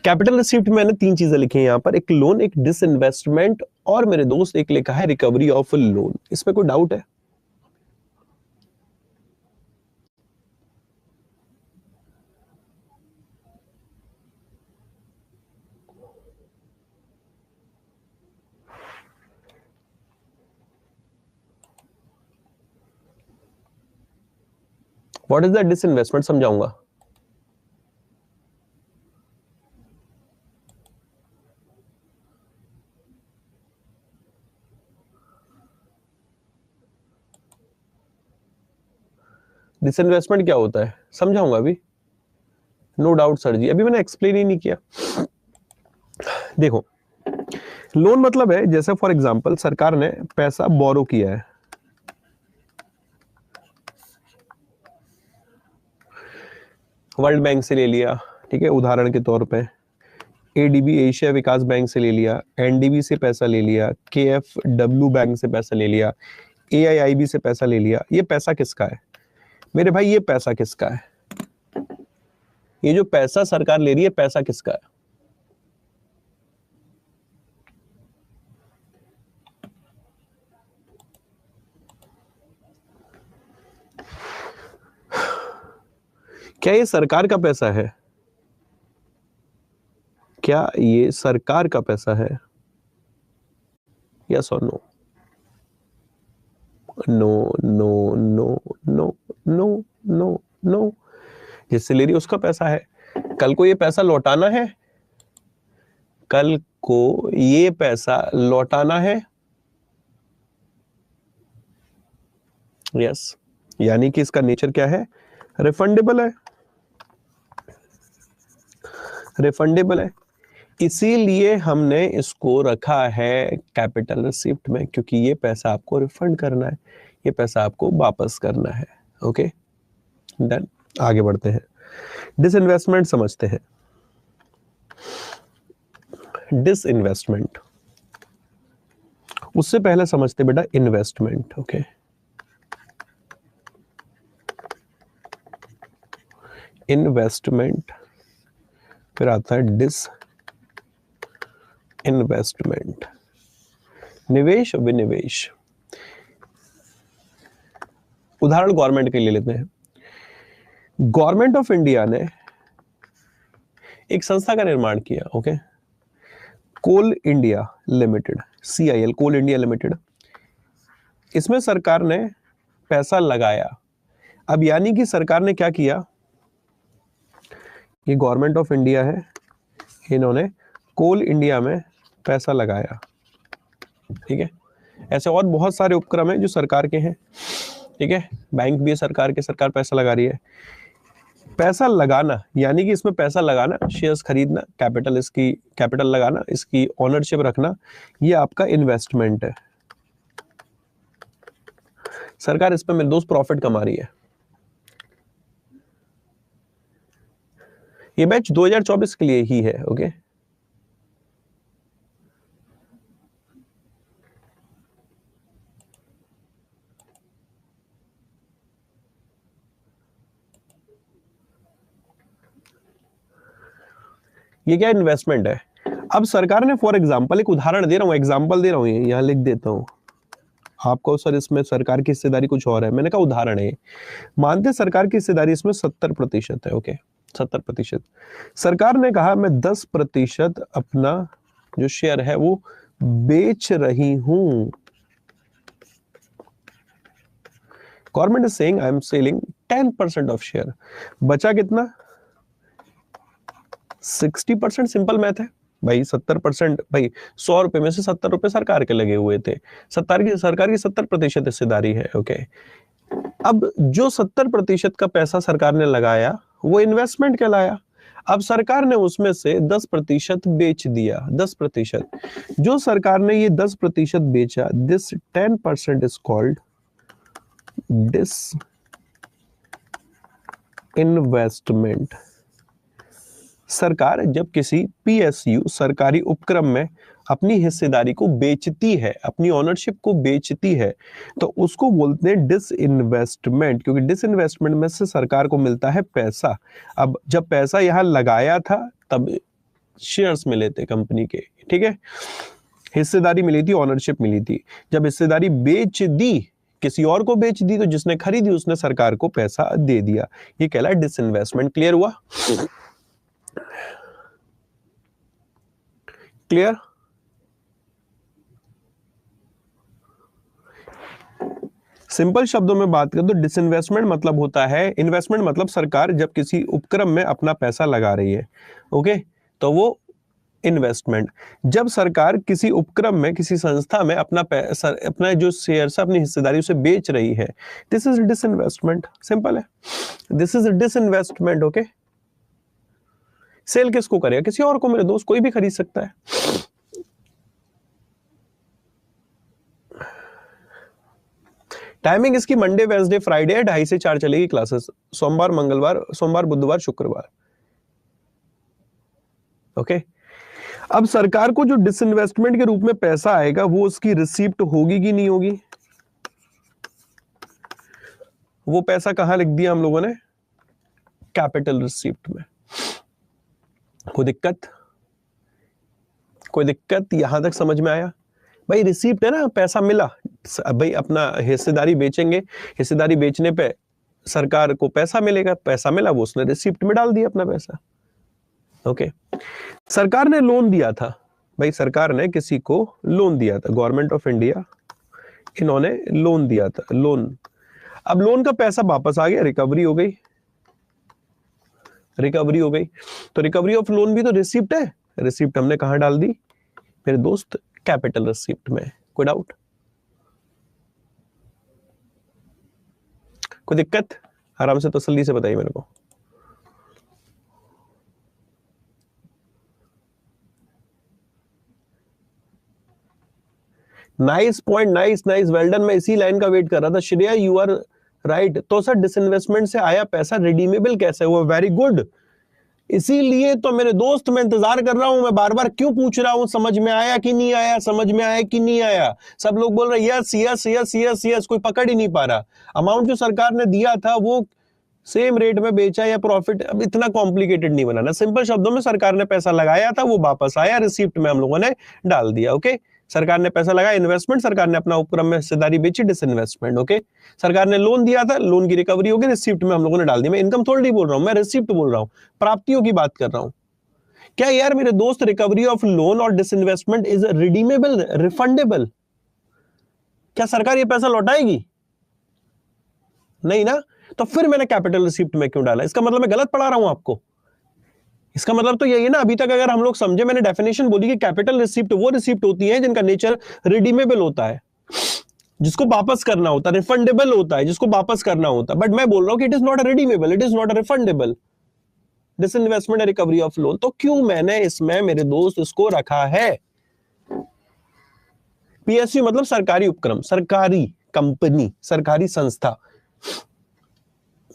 Capital receipt में मैंने 3 चीजें लिखी हैं यहां पर, एक लोन, एक डिसइन्वेस्टमेंट, और मेरे दोस्त एक लिखा है रिकवरी ऑफ लोन। इसमें कोई डाउट है? व्हाट इज द डिसइन्वेस्टमेंट, समझाऊंगा। डिसइन्वेस्टमेंट क्या होता है समझाऊंगा अभी, नो डाउट सर जी, अभी मैंने एक्सप्लेन ही नहीं किया। देखो, लोन मतलब है, जैसे फॉर एग्जांपल सरकार ने पैसा बोरो किया है, वर्ल्ड बैंक से ले लिया, ठीक है, उदाहरण के तौर पे, एडीबी एशिया विकास बैंक से ले लिया, एनडीबी से पैसा ले लिया, केएफडब्ल्यू बैंक से पैसा ले लिया, एआईआईबी से पैसा ले लिया। ये पैसा किसका है मेरे भाई? ये पैसा किसका है? ये जो पैसा सरकार ले रही है, पैसा किसका है? क्या ये सरकार का पैसा है? क्या ये सरकार का पैसा है? यस और no? No no no no no no no. जिससे ले रही है उसका पैसा है। कल को ये पैसा लौटाना है, कल को ये पैसा लौटाना है, यस, यानी कि इसका नेचर क्या है? रिफंडेबल है, रिफंडेबल है। इसीलिए हमने इसको रखा है कैपिटल रिसिप्ट में, क्योंकि ये पैसा आपको रिफंड करना है, ये पैसा आपको वापस करना है। ओके डन, आगे बढ़ते हैं, डिसइन्वेस्टमेंट समझते हैं। डिसइन्वेस्टमेंट, उससे पहले समझते बेटा इन्वेस्टमेंट। ओके, इन्वेस्टमेंट, फिर आता है डिस इन्वेस्टमेंट, निवेश विनिवेश। उदाहरण गवर्नमेंट के लिए लेते हैं। गवर्नमेंट ऑफ इंडिया ने एक संस्था का निर्माण किया, ओके, कोल इंडिया लिमिटेड, CIL, कोल इंडिया लिमिटेड। इसमें सरकार ने पैसा लगाया। अब यानी कि सरकार ने क्या किया, ये गवर्नमेंट ऑफ इंडिया है, इन्होंने कोल इंडिया में पैसा लगाया, ठीक है। ऐसे और बहुत सारे उपक्रम हैं जो सरकार के हैं, ठीक है, बैंक भी है सरकार के, सरकार पैसा लगा रही है। पैसा लगाना यानी कि इसमें पैसा लगाना, शेयर्स खरीदना, कैपिटल, इसकी कैपिटल लगाना, इसकी ओनरशिप रखना, ये आपका इन्वेस्टमेंट है। सरकार इस पे मेरे दोस्त प्रॉफिट कमा रही है। ये बैच 2024 के लिए ही है। ओके, ये क्या इन्वेस्टमेंट है। अब सरकार ने फॉर एग्जांपल, एक उदाहरण दे रहा हूं, एग्जांपल दे रहा हूं, यहां लिख देता हूं आपको। सर इसमें सरकार की हिस्सेदारी कुछ और है, मैंने कहा उदाहरण है। मानते सरकार की हिस्सेदारी इसमें 70% है। ओके, 70%। सरकार ने कहा मैं 10% अपना जो शेयर है वो बेच रही हूं। Government is saying I am selling 10% of share. बचा कितना? 60%। सिंपल मैथ है भाई। 70%, भाई 100 रुपए में से 70 रुपए सरकार के लगे हुए थे। सरकार की 70% हिस्सेदारी है। ओके, अब जो 70% का पैसा सरकार ने लगाया वो इन्वेस्टमेंट कहलाया। अब सरकार ने उसमें से 10% बेच दिया। 10%, जो सरकार ने ये 10% बेचा, this 10% is called disinvestment. सरकार जब किसी पीएसयू सरकारी उपक्रम में अपनी हिस्सेदारी को बेचती है, अपनी ओनरशिप को बेचती है, तो उसको बोलते हैं डिसइन्वेस्टमेंट, क्योंकि डिसइन्वेस्टमेंट में से सरकार को मिलता है पैसा। अब जब पैसा यहां लगाया था तब शेयर्स मिले थे कंपनी के, ठीक है, हिस्सेदारी मिली थी, ओनरशिप मिली थी। जब हिस्सेदारी बेच दी, किसी और को बेच दी, तो जिसने खरीदी उसने सरकार को पैसा दे दिया। ये कहला है डिसइन्वेस्टमेंट। क्लियर हुआ? क्लियर? सिंपल शब्दों में बात करें तो डिसइन्वेस्टमेंट मतलब होता है, इन्वेस्टमेंट मतलब सरकार जब किसी उपक्रम में अपना पैसा लगा रही है, ओके, तो वो इन्वेस्टमेंट। जब सरकार किसी उपक्रम में, किसी संस्था में अपना पैसा, अपना जो शेयर, अपनी हिस्सेदारी उसे बेच रही है, दिस इज डिसइन्वेस्टमेंट। सिंपल है, this is disinvestment. Okay, sale किसको करेगा? किसी और को मेरे दोस्त, कोई भी खरीद सकता है। टाइमिंग इसकी मंडे, वेंसडे, फ्राइडे है, 2:30 से 4 चलेगी क्लासेस। सोमवार, मंगलवार, सोमवार, बुधवार, शुक्रवार। ओके, अब सरकार को जो डिसइन्वेस्टमेंट के रूप में पैसा आएगा वो उसकी रिसीप्ट होगी कि नहीं होगी? वो पैसा कहां लिख दिया हम लोगों ने? कैपिटल रिसीप्ट में। कोई दिक्कत? कोई दिक्कत? यहां तक समझ में आया? भाई रिसीप्ट है ना, पैसा मिला। भाई अपना हिस्सेदारी बेचेंगे, हिस्सेदारी बेचने पे सरकार को पैसा मिलेगा, पैसा मिला, वो उसने रिसीप्ट में डाल दिया अपना पैसा। ओके, सरकार ने लोन दिया था, भाई सरकार ने किसी को लोन दिया था, गवर्नमेंट ऑफ इंडिया, इन्होंने लोन दिया था, लोन। अब लोन का पैसा वापस आ गया, रिकवरी हो गई, रिकवरी हो गई। तो रिकवरी ऑफ लोन भी तो रिसिप्ट है। रिसिप्ट हमने कहां डाल दी मेरे दोस्त? कैपिटल रिसिप्ट में। कोई डाउट? कोई दिक्कत? आराम से तसल्ली से बताइए मेरे को। Nice point, nice nice, well done. मैं इसी लाइन का वेट कर रहा था। Shreya you are right. तो सर डिसइन्वेस्टमेंट से आया पैसा रिडीमेबल कैसे हुआ? Very good. इसीलिए तो मेरे दोस्त मैं इंतजार कर रहा हूं, मैं बार बार क्यों पूछ रहा हूं, समझ में आया कि नहीं आया, समझ में आया कि नहीं आया? सब लोग बोल रहे yes yes yes yes yes, कोई पकड़ ही नहीं पा रहा। अमाउंट जो सरकार ने दिया था वो सेम रेट में बेचा या प्रॉफिट, अब इतना कॉम्प्लिकेटेड नहीं बनाना। सिंपल शब्दों में सरकार ने पैसा लगाया था, वो वापस आया, रिसिप्ट में हम लोगों ने डाल दिया। ओके, सरकार ने पैसा लगाया, इन्वेस्टमेंट, सरकार ने अपना उपक्रम में हिस्सेदारी बेची, डिसइन्वेस्टमेंट। ओके, सरकार ने लोन दिया था, लोन की रिकवरी हो गई, रिसिप्ट में हम लोगों ने डाल दिया। मैं इनकम थोड़ी नहीं बोल रहा हूं, मैं रिसिप्ट बोल रहा हूं, प्राप्तियों की बात कर रहा हूं। क्या यार मेरे दोस्त, रिकवरी ऑफ लोन और डिसइन्वेस्टमेंट इज रिडीमेबल, रिफंडेबल? क्या सरकार ये पैसा लौटाएगी? नहीं ना। तो फिर मैंने कैपिटल रिसिप्ट में क्यों डाला? इसका मतलब मैं गलत पढ़ा रहा हूं आपको? इसका मतलब तो यही है ना, अभी तक अगर हम लोग समझे, मैंने डेफिनेशन बोली कि कैपिटल रिसिप्ट वो रिसिप्ट होती है जिनका नेचर रिडीमेबल होता है, जिसको वापस करना होता है, रिफंडेबल होता है, जिसको वापस करना होता है। बट मैं बोल रहा हूं कि it is not redeemable, it is not refundable. Disinvestment recovery of loan, तो क्यों मैंने इसमें मेरे दोस्त इसको रखा है? पीएसयू मतलब सरकारी उपक्रम, सरकारी कंपनी, सरकारी संस्था।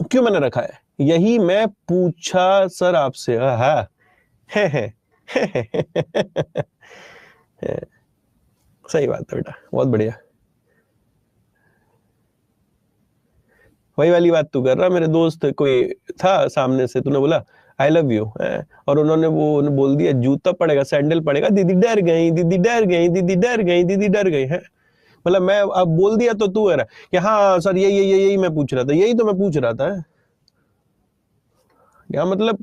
क्यों मैंने रखा है, यही मैं पूछा सर आपसे। हाँ सही बात है बेटा, बहुत बढ़िया। वही वाली बात तू कर रहा, मेरे दोस्त कोई था सामने से, तूने बोला आई लव यू, और उन्होंने बोल दिया जूता पड़ेगा, सैंडल पड़ेगा, दीदी डर गई, दीदी डर गई, दीदी डर गई, दीदी डर गई है। मतलब मैं अब बोल दिया तो तू कह रहा कि हाँ सर यही मैं पूछ रहा था, यही तो मैं पूछ रहा था। क्या मतलब,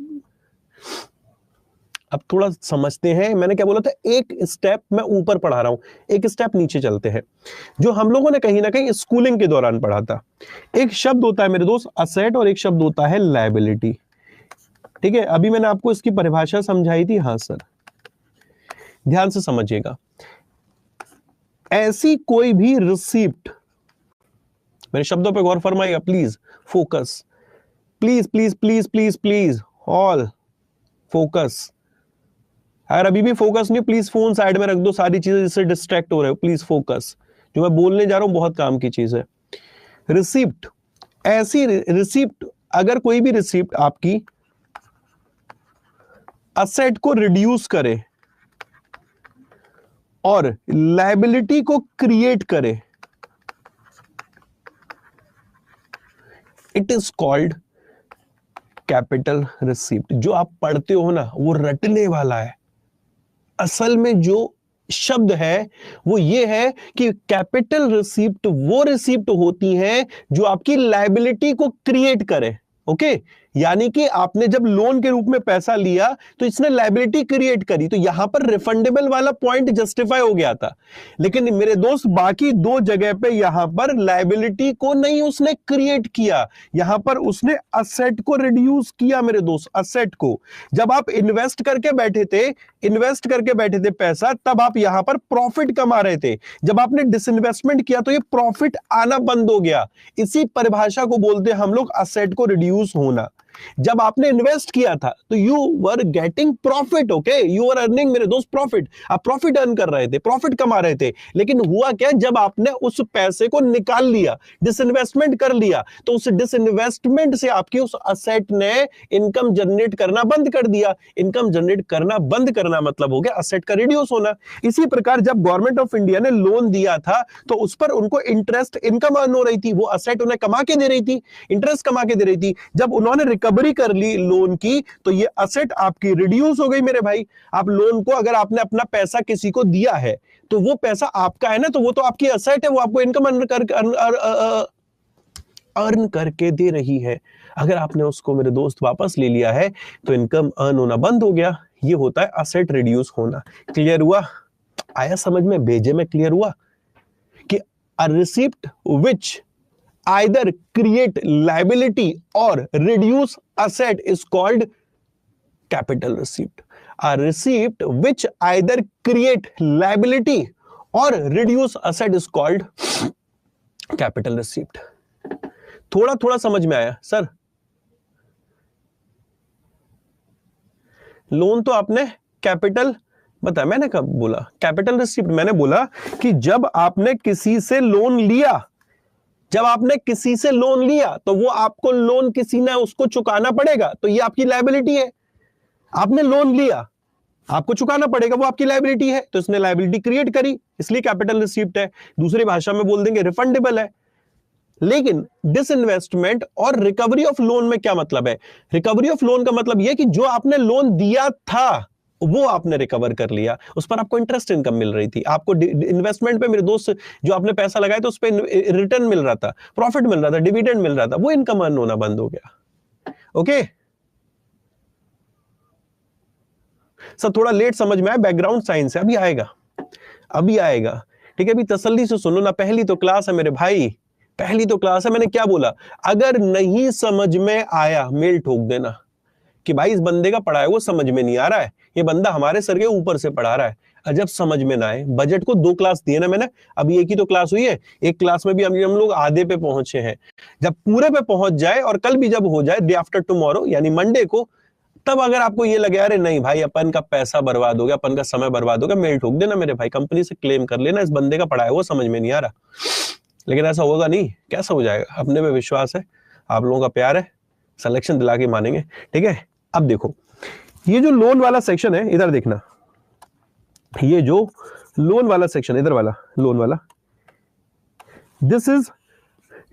अब थोड़ा समझते हैं। मैंने क्या बोला था, एक स्टेप मैं ऊपर पढ़ा रहा हूं, एक स्टेप नीचे चलते हैं। जो हम लोगों ने कहीं ना कहीं स्कूलिंग के दौरान पढ़ा था, एक शब्द होता है मेरे दोस्त असेट और एक शब्द होता है लायबिलिटी। ठीक है, अभी मैंने आपको इसकी परिभाषा समझाई थी। हाँ सर, ध्यान से समझिएगा। ऐसी कोई भी रिसीप्ट, मेरे शब्दों पे गौर फरमाइएगा please, focus, please please please please please, all focus. अगर अभी भी फोकस नहीं, प्लीज फोन साइड में रख दो, सारी चीजें जिससे डिस्ट्रैक्ट हो रहे हो, प्लीज फोकस। जो मैं बोलने जा रहा हूं बहुत काम की चीज है। रिसिप्ट, ऐसी रिसिप्ट, अगर कोई भी रिसिप्ट आपकी असेट को रिड्यूस करे और लायबिलिटी को क्रिएट करे, it is called capital receipt. जो आप पढ़ते हो ना, वो रटने वाला है। असल में जो शब्द है वो ये है कि कैपिटल रिसिप्ट वो रिसिप्ट होती है जो आपकी लायबिलिटी को क्रिएट करे। ओके, यानी कि आपने जब लोन के रूप में पैसा लिया तो इसने लायबिलिटी क्रिएट करी, तो यहां पर रिफंडेबल वाला पॉइंट जस्टिफाई हो गया था। लेकिन मेरे दोस्त बाकी दो जगह पे यहां पर लायबिलिटी को नहीं उसने क्रिएट किया, यहां पर उसने असेट को रिड्यूस किया। मेरे दोस्त, असेट को जब आप इन्वेस्ट करके बैठे थे पैसा, तब आप यहां पर प्रॉफिट कमा रहे थे। जब आपने डिसइन्वेस्टमेंट किया तो ये प्रॉफिट आना बंद हो गया। इसी परिभाषा को बोलते हैं हम लोग असेट को रिड्यूस होना। जब आपने इन्वेस्ट किया था तो you were getting profit, okay, you were earning मेरे दोस्त प्रॉफिट, आप प्रॉफिट अर्न कर रहे थे, प्रॉफिट कमा रहे थे। लेकिन हुआ क्या, जब आपने उस पैसे को निकाल लिया, डिसइन्वेस्टमेंट कर लिया, तो उस डिसइन्वेस्टमेंट से आपकी उस असेट ने इनकम जनरेट करना बंद कर दिया। इनकम जनरेट करना बंद करना मतलब हो गया असेट का रिड्यूस होना। इसी प्रकार जब गवर्नमेंट ऑफ इंडिया ने लोन दिया था तो उस पर उनको इंटरेस्ट इनकम अर्न हो रही थी, वो असेट उन्हें कमा के दे रही थी, इंटरेस्ट कमा के दे रही थी। जब उन्होंने रिकवरी कर ली लोन की तो ये असेट आपकी रिड्यूस हो गई। मेरे भाई, आप लोन को, अगर आपने अपना पैसा किसी को दिया है तो वो पैसा आपका है ना, तो वो तो आपकी असेट है, वो आपको इनकम अर्न करके दे रही है। अगर आपने उसको मेरे दोस्त वापस ले लिया है तो इनकम अर्न होना बंद हो गया। ये होता है असेट रिड्यूस होना। क्लियर हुआ? आया समझ में? भेजे में क्लियर हुआ कि अ receipt which either create liability or reduce asset is called capital receipt. A receipt which either create liability or reduce asset is called capital receipt. थोड़ा थोड़ा समझ में आया सर? लोन तो आपने कैपिटल बताया, मैंने कब बोला कैपिटल रिसिप्ट? मैंने बोला कि जब आपने किसी से लोन लिया, जब आपने किसी से लोन लिया तो वो आपको लोन किसी ने उसको चुकाना पड़ेगा, तो ये आपकी लायबिलिटी है। आपने लोन लिया, आपको चुकाना पड़ेगा, वो आपकी लायबिलिटी है, तो इसने लायबिलिटी क्रिएट करी, इसलिए कैपिटल रिसीप्ट है। दूसरी भाषा में बोल देंगे रिफंडेबल है। लेकिन डिसइन्वेस्टमेंट और रिकवरी ऑफ लोन में क्या मतलब है? रिकवरी ऑफ लोन का मतलब यह कि जो आपने लोन दिया था वो आपने रिकवर कर लिया, उस पर आपको इंटरेस्ट इनकम मिल रही थी, आपको इन्वेस्टमेंट पे मेरे दोस्त जो आपने पैसा लगाया तो उस पर रिटर्न मिल रहा था, प्रॉफिट मिल रहा था, डिविडेंड मिल रहा था, वो इनकम अर्न होना बंद हो गया। ओके सर, थोड़ा लेट समझ में आया, बैकग्राउंड साइंस है, अभी आएगा, अभी आएगा। ठीक है, अभी तसल्ली से सुनो ना, पहली तो क्लास है मेरे भाई, पहली तो क्लास है। मैंने क्या बोला, अगर नहीं समझ में आया मेल ठोक देना कि भाई इस बंदे का पढ़ाया वो समझ में नहीं आ रहा है, ये बंदा हमारे सर के ऊपर से पढ़ा रहा है। जब समझ में ना आए, बजट को 2 क्लास दिए ना मैंने, अभी एक ही तो क्लास हुई है, एक क्लास में भी हम लोग आधे पे पहुंचे हैं। जब पूरे पे पहुंच जाए और कल भी जब हो जाए डे आफ्टर टुमारो यानी मंडे को, तब अगर आपको ये लगे अरे नहीं भाई अपन का पैसा बर्बाद हो गया, अपन का समय बर्बाद हो गया, मेल ठोक देना मेरे भाई, कंपनी से क्लेम कर लेना इस बंदे का पढ़ाया वो समझ में नहीं आ रहा। लेकिन ऐसा होगा नहीं, कैसा हो जाएगा? अपने पे विश्वास है, आप लोगों का प्यार है, सिलेक्शन दिला के मानेंगे, ठीक है। अब देखो ये जो लोन वाला सेक्शन है, इधर देखना, ये जो लोन वाला सेक्शन, इधर वाला लोन वाला, this is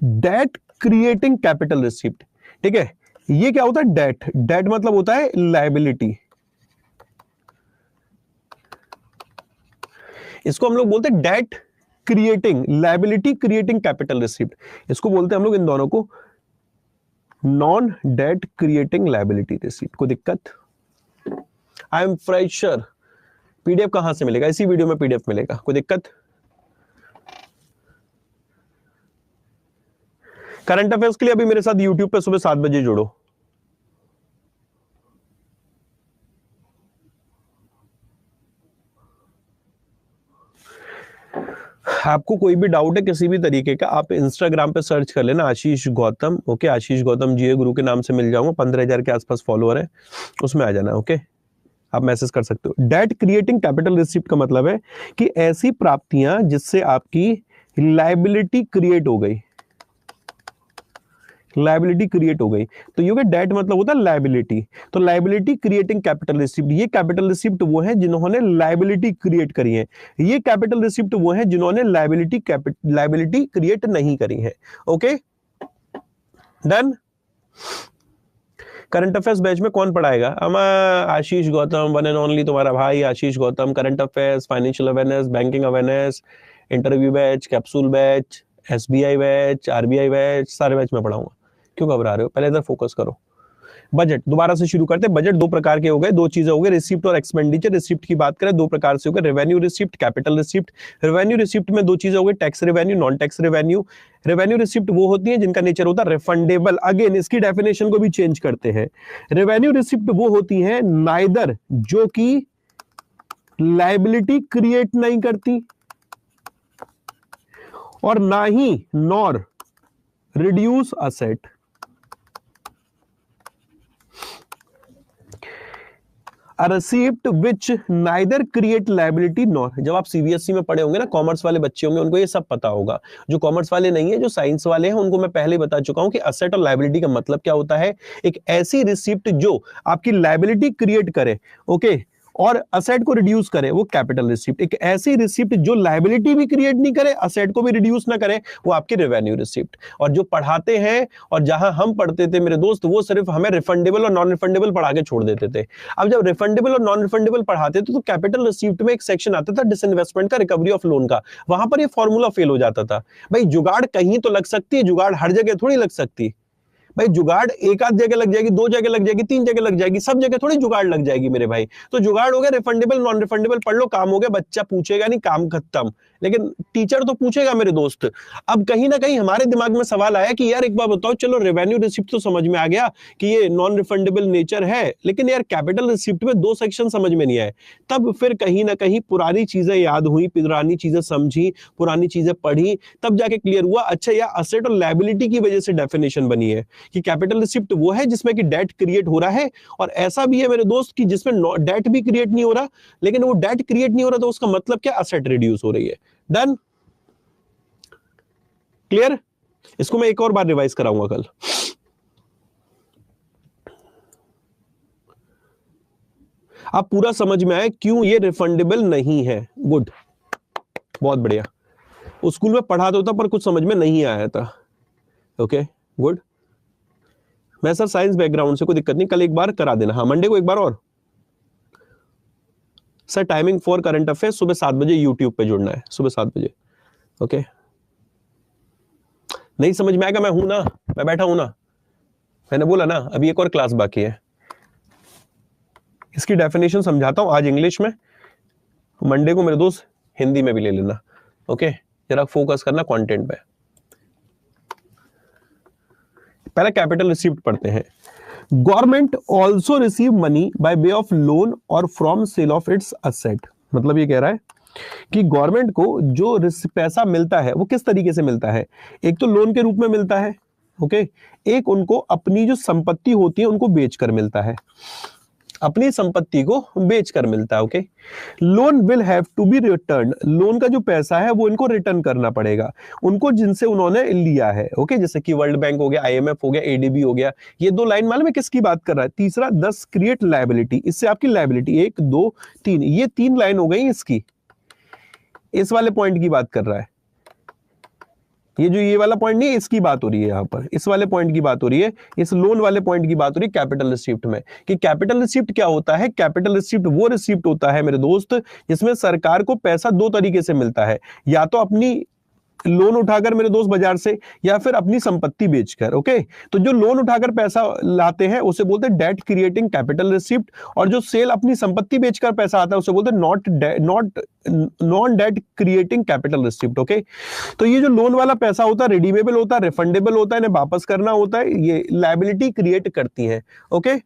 debt creating capital receipt, ठीक है। ये क्या होता है? डेट, डेट मतलब होता है लायबिलिटी, इसको हम लोग बोलते हैं debt creating, liability creating capital receipt, इसको बोलते हैं हम लोग इन दोनों को non debt creating liability receipt. कोई दिक्कत? आई एम फ्रेशर, पीडीएफ कहां से मिलेगा? इसी वीडियो में पीडीएफ मिलेगा, कोई दिक्कत? करंट अफेयर्स के लिए अभी मेरे साथ यूट्यूब पे सुबह 7 बजे जुड़ो। आपको कोई भी डाउट है किसी भी तरीके का, आप इंस्टाग्राम पे सर्च कर लेना आशीष गौतम, ओके। आशीष गौतम जीए गुरु के नाम से मिल जाऊंगा, 15,000 के आसपास फॉलोअर है, उसमें आ जाना, ओके। आप मैसेज कर सकते हो। डेट क्रिएटिंग कैपिटल रिसिप्ट का मतलब है कि ऐसी प्राप्तियां जिससे आपकी लायबिलिटी क्रिएट हो गई, लायबिलिटी क्रिएट हो गई, तो ये डेट मतलब होता है लायबिलिटी। तो लायबिलिटी क्रिएटिंग कैपिटल रिसिप्ट, ये कैपिटल रिसिप्ट वो है जिन्होंने लायबिलिटी क्रिएट करी है, ये कैपिटल रिसिप्ट वो है जिन्होंने लायबिलिटी क्रिएट नहीं करी है, okay done. Current affairs batch में कौन पढ़ाएगा? Ashish Gautam, one and only तुम्हारा भाई Ashish Gautam. Current affairs, financial awareness, banking awareness, interview batch, capsule batch, SBI batch, RBI batch, सारे बैच में पढ़ाऊंगा। क्यों घबरा रहे हो? पहले इधर फोकस करो। बजट दोबारा से शुरू करते हैं। बजट दो प्रकार के हो गए, दो चीजें हो गई, रिसिप्ट और एक्सपेंडिचर। रिसिप्ट की बात करें दो प्रकार से हो गए, revenue receipt, capital receipt. Revenue receipt में दो चीजें हो गई, tax revenue, non tax revenue. Revenue receipt वो होती है जिनका नेचर होता है रिफंडेबल। अगेन इसकी डेफिनेशन को भी चेंज करते हैं। रेवेन्यू रिसिप्ट वो होती है नाइदर जो कि लायबिलिटी क्रिएट नहीं करती और ना ही nor reduce asset. A receipt which neither create liability nor, जब आप सीबीएसई में पढ़े होंगे ना, कॉमर्स वाले बच्चे होंगे, उनको ये सब पता होगा। जो कॉमर्स वाले नहीं है, जो साइंस वाले हैं, उनको मैं पहले ही बता चुका हूं कि असेट और लायबिलिटी का मतलब क्या होता है। एक ऐसी रिसिप्ट जो आपकी लायबिलिटी क्रिएट करे, ओके, और असेट को रिड्यूस करे, वो कैपिटल रिसिप्ट। एक ऐसी रिसिप्ट जो लायबिलिटी भी क्रिएट नहीं करे, असेट को भी रिड्यूस ना करे, वो आपकी रेवेन्यू रिसिप्ट। और जो पढ़ाते हैं और जहां हम पढ़ते थे मेरे दोस्त, वो सिर्फ हमें रिफंडेबल और नॉन रिफंडेबल पढ़ा के छोड़ देते थे। अब जब रिफंडेबल और नॉन रिफंडेबल पढ़ाते थे तो कैपिटल रिसिप्ट में एक सेक्शन आता था डिसइन्वेस्टमेंट का, रिकवरी ऑफ लोन का, वहां पर ये फॉर्मूला फेल हो जाता था। भाई जुगाड़ कहीं तो लग सकती है, जुगाड़ हर जगह थोड़ी लग सकती। भाई जुगाड़ एक आध जगह लग जाएगी, दो जगह लग जाएगी, तीन जगह लग जाएगी, सब जगह थोड़ी जुगाड़ लग जाएगी मेरे भाई। तो जुगाड़ हो गया, रिफंडेबल नॉन रिफंडेबल पढ़ लो, काम हो गया, बच्चा पूछेगा नहीं, काम खत्म। लेकिन टीचर तो पूछेगा मेरे दोस्त। अब कहीं ना कहीं हमारे दिमाग में सवाल आया कि यार एक बार बताओ, चलो रेवेन्यू रिसिप्ट तो समझ में आ गया कि ये नॉन रिफंडेबल नेचर है, लेकिन यार कैपिटल रिसिप्ट में दो सेक्शन समझ में नहीं आए। तब फिर कहीं ना कहीं पुरानी चीजें याद हुई, पुरानी चीजें समझी, पुरानी चीजें पढ़ी, तब जाके क्लियर हुआ, अच्छा यार असेट और लायबिलिटी की वजह से डेफिनेशन बनी है कि कैपिटल रिसिप्ट वो है जिसमें कि डेट क्रिएट हो रहा है, और ऐसा भी है मेरे दोस्त कि जिसमें डेट भी क्रिएट नहीं हो रहा, लेकिन वो डेट क्रिएट नहीं हो रहा तो उसका मतलब क्या, असेट रिड्यूस हो रही है। Done, clear? इसको मैं एक और बार रिवाइज कराऊंगा कल। आप पूरा समझ में आए क्यों ये रिफंडेबल नहीं है। गुड, बहुत बढ़िया। उस स्कूल में पढ़ा तो था पर कुछ समझ में नहीं आया था। Okay good. मैं सर साइंस बैकग्राउंड से, कोई दिक्कत नहीं, कल एक बार करा देना। हाँ मंडे को एक बार और। Sir timing for current affairs सुबह 7 बजे यूट्यूब पे जुड़ना है, सुबह 7 बजे। ओके नहीं समझ में आएगा, मैं हूं ना, मैं बैठा हूं ना, मैंने बोला ना अभी एक और क्लास बाकी है। इसकी डेफिनेशन समझाता हूं आज इंग्लिश में, मंडे को मेरे दोस्त हिंदी में भी ले लेना। ओके जरा फोकस करना कंटेंट पे। पहले कैपिटल रिसीव्ड पढ़ते हैं। Government also receive money by way of loan और from sale of its asset. मतलब ये कह रहा है कि गवर्नमेंट को जो पैसा मिलता है वो किस तरीके से मिलता है। एक तो लोन के रूप में मिलता है, ओके, एक उनको अपनी जो संपत्ति होती है उनको बेचकर मिलता है। अपनी संपत्ति को बेचकर मिलता है। Okay, loan will have to be return, loan का जो पैसा है वो इनको रिटर्न करना पड़ेगा उनको जिनसे उन्होंने लिया है। ओके, जैसे कि वर्ल्ड बैंक हो गया, आईएमएफ हो गया, एडीबी हो गया। ये दो लाइन मालूम है किसकी बात कर रहा है? तीसरा, 10 क्रिएट लायबिलिटी, इससे आपकी लायबिलिटी 1 2 3, ये 3 लाइन हो गई इसकी, इस वाले पॉइंट की बात कर रहा है। ये जो ये वाला पॉइंट नहीं, इसकी बात हो रही है, यहां पर इस वाले पॉइंट की बात हो रही है, इस लोन वाले पॉइंट की बात हो रही है कैपिटल रिसिप्ट में। कि कैपिटल रिसिप्ट क्या होता है? कैपिटल रिसिप्ट वो रिसिप्ट होता है मेरे दोस्त जिसमें सरकार को पैसा दो तरीके से मिलता है, या तो अपनी लोन उठाकर मेरे दोस्त बाजार से, या फिर अपनी संपत्ति बेचकर। ओके, तो जो लोन उठाकर पैसा लाते हैं उसे बोलते हैं डेट क्रिएटिंग कैपिटल रिसिप्ट, और जो सेल अपनी संपत्ति बेचकर पैसा आता है उसे बोलते हैं non debt creating capital receipt. Okay, तो ये जो लोन वाला पैसा होता है रिडीमेबल होता है, रिफंडेबल होता है, इन्हें वापस करना होता है, ये लायबिलिटी क्रिएट करती है। Okay,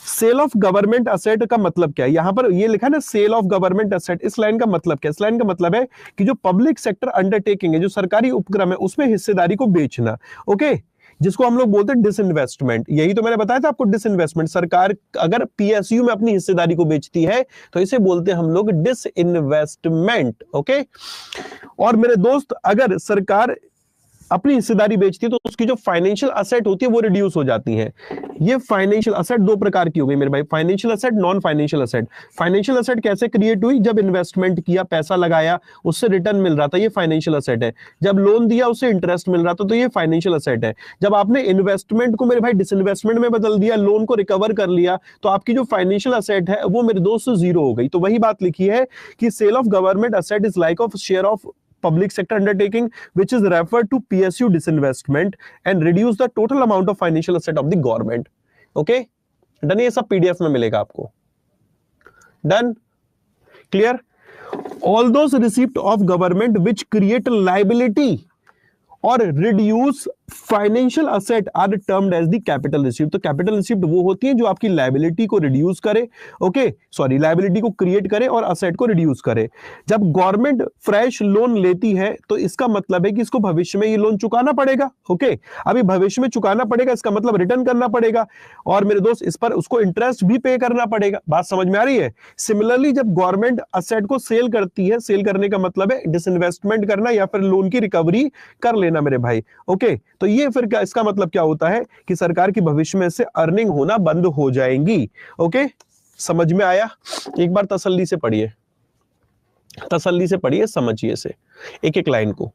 sale of government asset का मतलब क्या है? यहां पर ये लिखा है ना सेल ऑफ गवर्नमेंट असेट, इस लाइन का मतलब क्या है? इस लाइन का मतलब है कि जो पब्लिक सेक्टर अंडरटेकिंग है, जो सरकारी उपक्रम है, उसमें हिस्सेदारी को बेचना। ओके, जिसको हम लोग बोलते हैं डिसइन्वेस्टमेंट। यही तो मैंने बताया था आपको, डिसइन्वेस्टमेंट। सरकार अगर पीएसयू में अपनी हिस्सेदारी को बेचती है तो इसे बोलते हैं हम लोग डिसइन्वेस्टमेंट। ओके, और मेरे दोस्त अगर सरकार अपनी हिस्सेदारी बेचती है तो उसकी जो फाइनेंशियल असेट होती है वो रिड्यूस हो जाती है। ये फाइनेंशियल असेट दो प्रकार की हो गई मेरे भाई, financial asset, non financial asset. Financial asset कैसे क्रिएट हुई? जब इन्वेस्टमेंट किया, पैसा लगाया, उससे रिटर्न मिल रहा था, ये फाइनेंशियल असेट है। जब लोन दिया, उससे इंटरेस्ट मिल रहा था, तो ये फाइनेंशियल असेट है। जब आपने इन्वेस्टमेंट को मेरे भाई डिसइन्वेस्टमेंट में बदल दिया, लोन को रिकवर कर लिया, तो आपकी जो फाइनेंशियल असेट है वो मेरे दोस्त जीरो हो गई। तो वही बात लिखी है कि sale of government asset is like of share of public sector undertaking which is referred to PSU disinvestment and reduce the total amount of financial asset of the government. Okay, done? ये सब PDF में मिलेगा आपको। Done? Clear? all those receipt of government which create liability और reduce financial asset are termed as the capital receipt. तो capital receipt वो होती है जो आपकी लायबिलिटी को रिड्यूस करे, ओके सॉरी, लायबिलिटी को क्रिएट करे और असेट को रिड्यूस करे। जब गवर्नमेंट फ्रेश लोन लेती है तो इसका मतलब है कि इसको भविष्य में ये लोन चुकाना पड़ेगा। ओके, अभी भविष्य में चुकाना पड़ेगा, इसका मतलब रिटर्न करना पड़ेगा, और मेरे दोस्त इस पर उसको इंटरेस्ट भी पे करना पड़ेगा। बात समझ में आ रही है? सिमिलरली जब गवर्नमेंट असेट को सेल करती है, सेल करने का मतलब है डिसइन्वेस्टमेंट करना या फिर लोन की रिकवरी कर लेना मेरे भाई। ओके, तो ये फिर क्या, इसका मतलब क्या होता है कि सरकार की भविष्य में से अर्निंग होना बंद हो जाएंगी। ओके, समझ में आया? एक बार तसल्ली से पढ़िए, तसल्ली से पढ़िए, समझिए से एक एक लाइन को।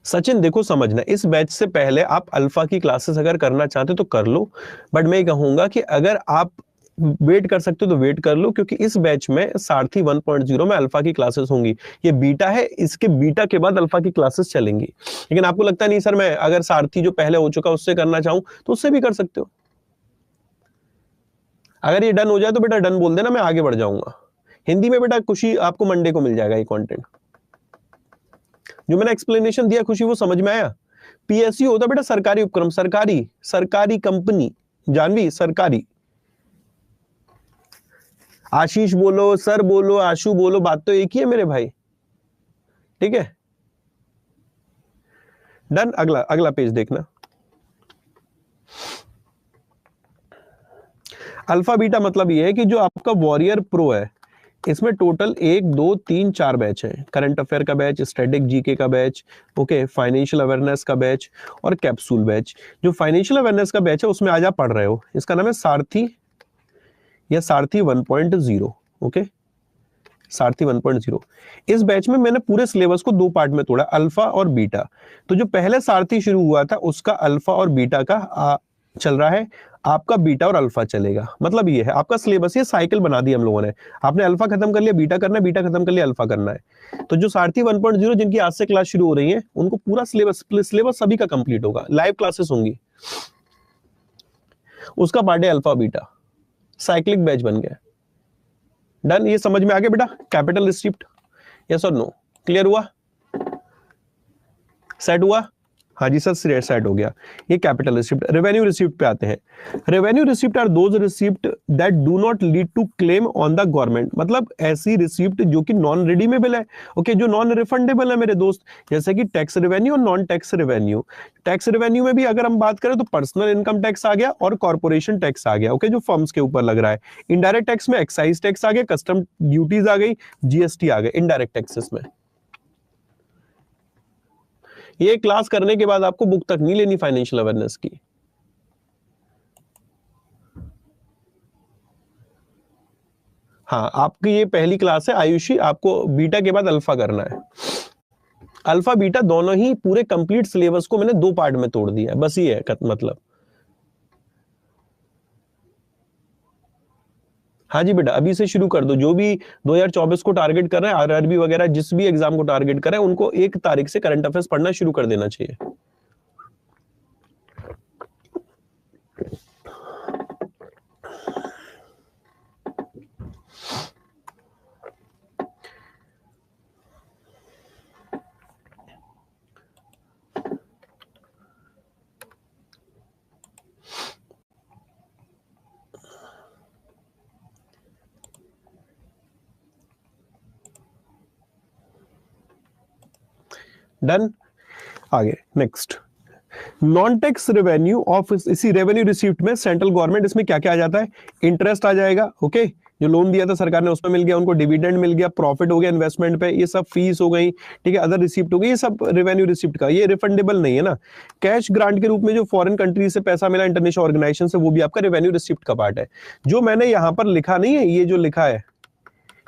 सचिन देखो समझना, इस बैच से पहले आप अल्फा की क्लासेस अगर करना चाहते हो तो कर लो, बट मैं कहूंगा कि अगर आप वेट कर सकते हो तो वेट कर लो, क्योंकि इस बैच में सारथी 1.0 में अल्फा की क्लासेस होंगी। ये बीटा है, इसके बीटा के बाद अल्फा की क्लासेस चलेंगी। लेकिन आपको लगता नहीं सर मैं अगर सारथी जो पहले हो चुका उससे करना चाहूं तो उससे भी कर सकते हो। अगर ये डन हो जाए तो बेटा डन बोल देना, मैं आगे बढ़ जाऊंगा। हिंदी में बेटा खुशी आपको मंडे को मिल जाएगा ये कंटेंट। जो मैंने एक्सप्लेनेशन दिया खुशी वो समझ में आया? पीएसयू होता बेटा सरकारी उपक्रम, सरकारी कंपनी, जानवी सरकारी। आशीष बोलो, सर बोलो, आशु बोलो, बात तो एक ही है मेरे भाई, ठीक है? डन? अगला अगला पेज देखना। अल्फा बीटा मतलब ये है कि जो आपका वॉरियर प्रो है इसमें टोटल 1 2 3 4 बैच है। करंट अफेयर का बैच, स्टैटिक जीके का बैच, ओके, फाइनेंशियल अवेयरनेस का बैच और कैप्सूल बैच। जो फाइनेंशियल अवेयरनेस का बैच है उसमें आज आप पढ़ रहे हो, इसका नाम है सारथी या सारथी 1.0। ओके, सारथी 1.0। इस बैच में मैंने पूरे सिलेबस को दो पार्ट में तोड़ा, अल्फा और बीटा। तो जो पहले सारथी शुरू हुआ था उसका अल्फा और बीटा का चल रहा है, आपका बीटा और अल्फा चलेगा। मतलब ये है आपका सिलेबस, ये साइकिल बना दी हम लोगों ने। आपने अल्फा खत्म कर लिया, बीटा करना है, बीटा खत्म कर लिया, अल्फा करना है। तो जो सारथी 1.0 जिनकी आज से क्लास शुरू हो रही है उनको पूरा सिलेबस सभी का कंप्लीट होगा, लाइव क्लासेस होंगी, उसका पार्ट है अल्फा बीटा। साइक्लिक बैच बन गया। डन? ये समझ में आ गया बेटा? कैपिटल रिसिप्ट, यस और नो? क्लियर हुआ? सेट हुआ? हाँ जी सर, सेट हो गया। ये कैपिटल रिसिप्ट। रेवेन्यू रिसिप्ट पे आते हैं। Revenue receipt are those receipt that do not lead to claim on the government, मतलब ऐसी रिसिप्ट जो कि नॉन रिडीमेबल है, ओके, जो नॉन रिफंडेबल है मेरे दोस्त, जैसे कि टैक्स रेवेन्यू और non tax revenue. Tax revenue में भी अगर हम बात करें तो पर्सनल इनकम टैक्स आ गया और कॉर्पोरेशन टैक्स आ गया, ओके, जो फर्म्स के ऊपर लग रहा है। इनडायरेक्ट टैक्स में एक्साइज टैक्स आ गया, कस्टम ड्यूटीज आ गई, जीएसटी आ गए इनडायरेक्ट टैक्सेस में। ये क्लास करने के बाद आपको बुक तक नहीं लेनी फाइनेंशियल अवेयरनेस की। हाँ, आपकी ये पहली क्लास है आयुषी, आपको बीटा के बाद अल्फा करना है। अल्फा बीटा दोनों ही पूरे कंप्लीट सिलेबस को मैंने 2 पार्ट में तोड़ दिया है, बस ये है मतलब। हाँ जी बेटा, अभी से शुरू कर दो। जो भी 2024 को टारगेट कर रहे हैं, आरआरबी वगैरह जिस भी एग्जाम को टारगेट कर रहे हैं, उनको 1 तारीख से करंट अफेयर्स पढ़ना शुरू कर देना चाहिए। डन। आगे next, non tax revenue of, इसी रेवेन्यू रिसीप्ट में सेंट्रल गवर्नमेंट, इसमें क्या क्या आ जाता है, इंटरेस्ट आ जाएगा, ओके, जो लोन दिया था सरकार ने उसमें मिल गया उनको, डिविडेंड मिल गया, प्रॉफिट हो गया इन्वेस्टमेंट पे, ये सब फीस हो गई, ठीक है, अदर रिसिप्ट हो गई, ये सब रेवेन्यू रिसिप्ट का, ये रिफंडेबल नहीं है ना। कैश ग्रांट के रूप में जो फॉरेन कंट्री से पैसा मिला इंटरनेशनल ऑर्गेनाइजेशन से, वो भी आपका रेवेन्यू रिसिप्ट का पार्ट है। जो मैंने यहाँ पर लिखा नहीं है, ये जो लिखा है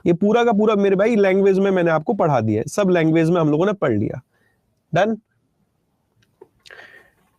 ये पूरा का पूरा मेरे भाई लैंग्वेज में मैंने आपको पढ़ा दिया है, सब लैंग्वेज में हम लोगों ने पढ़ लिया। डन।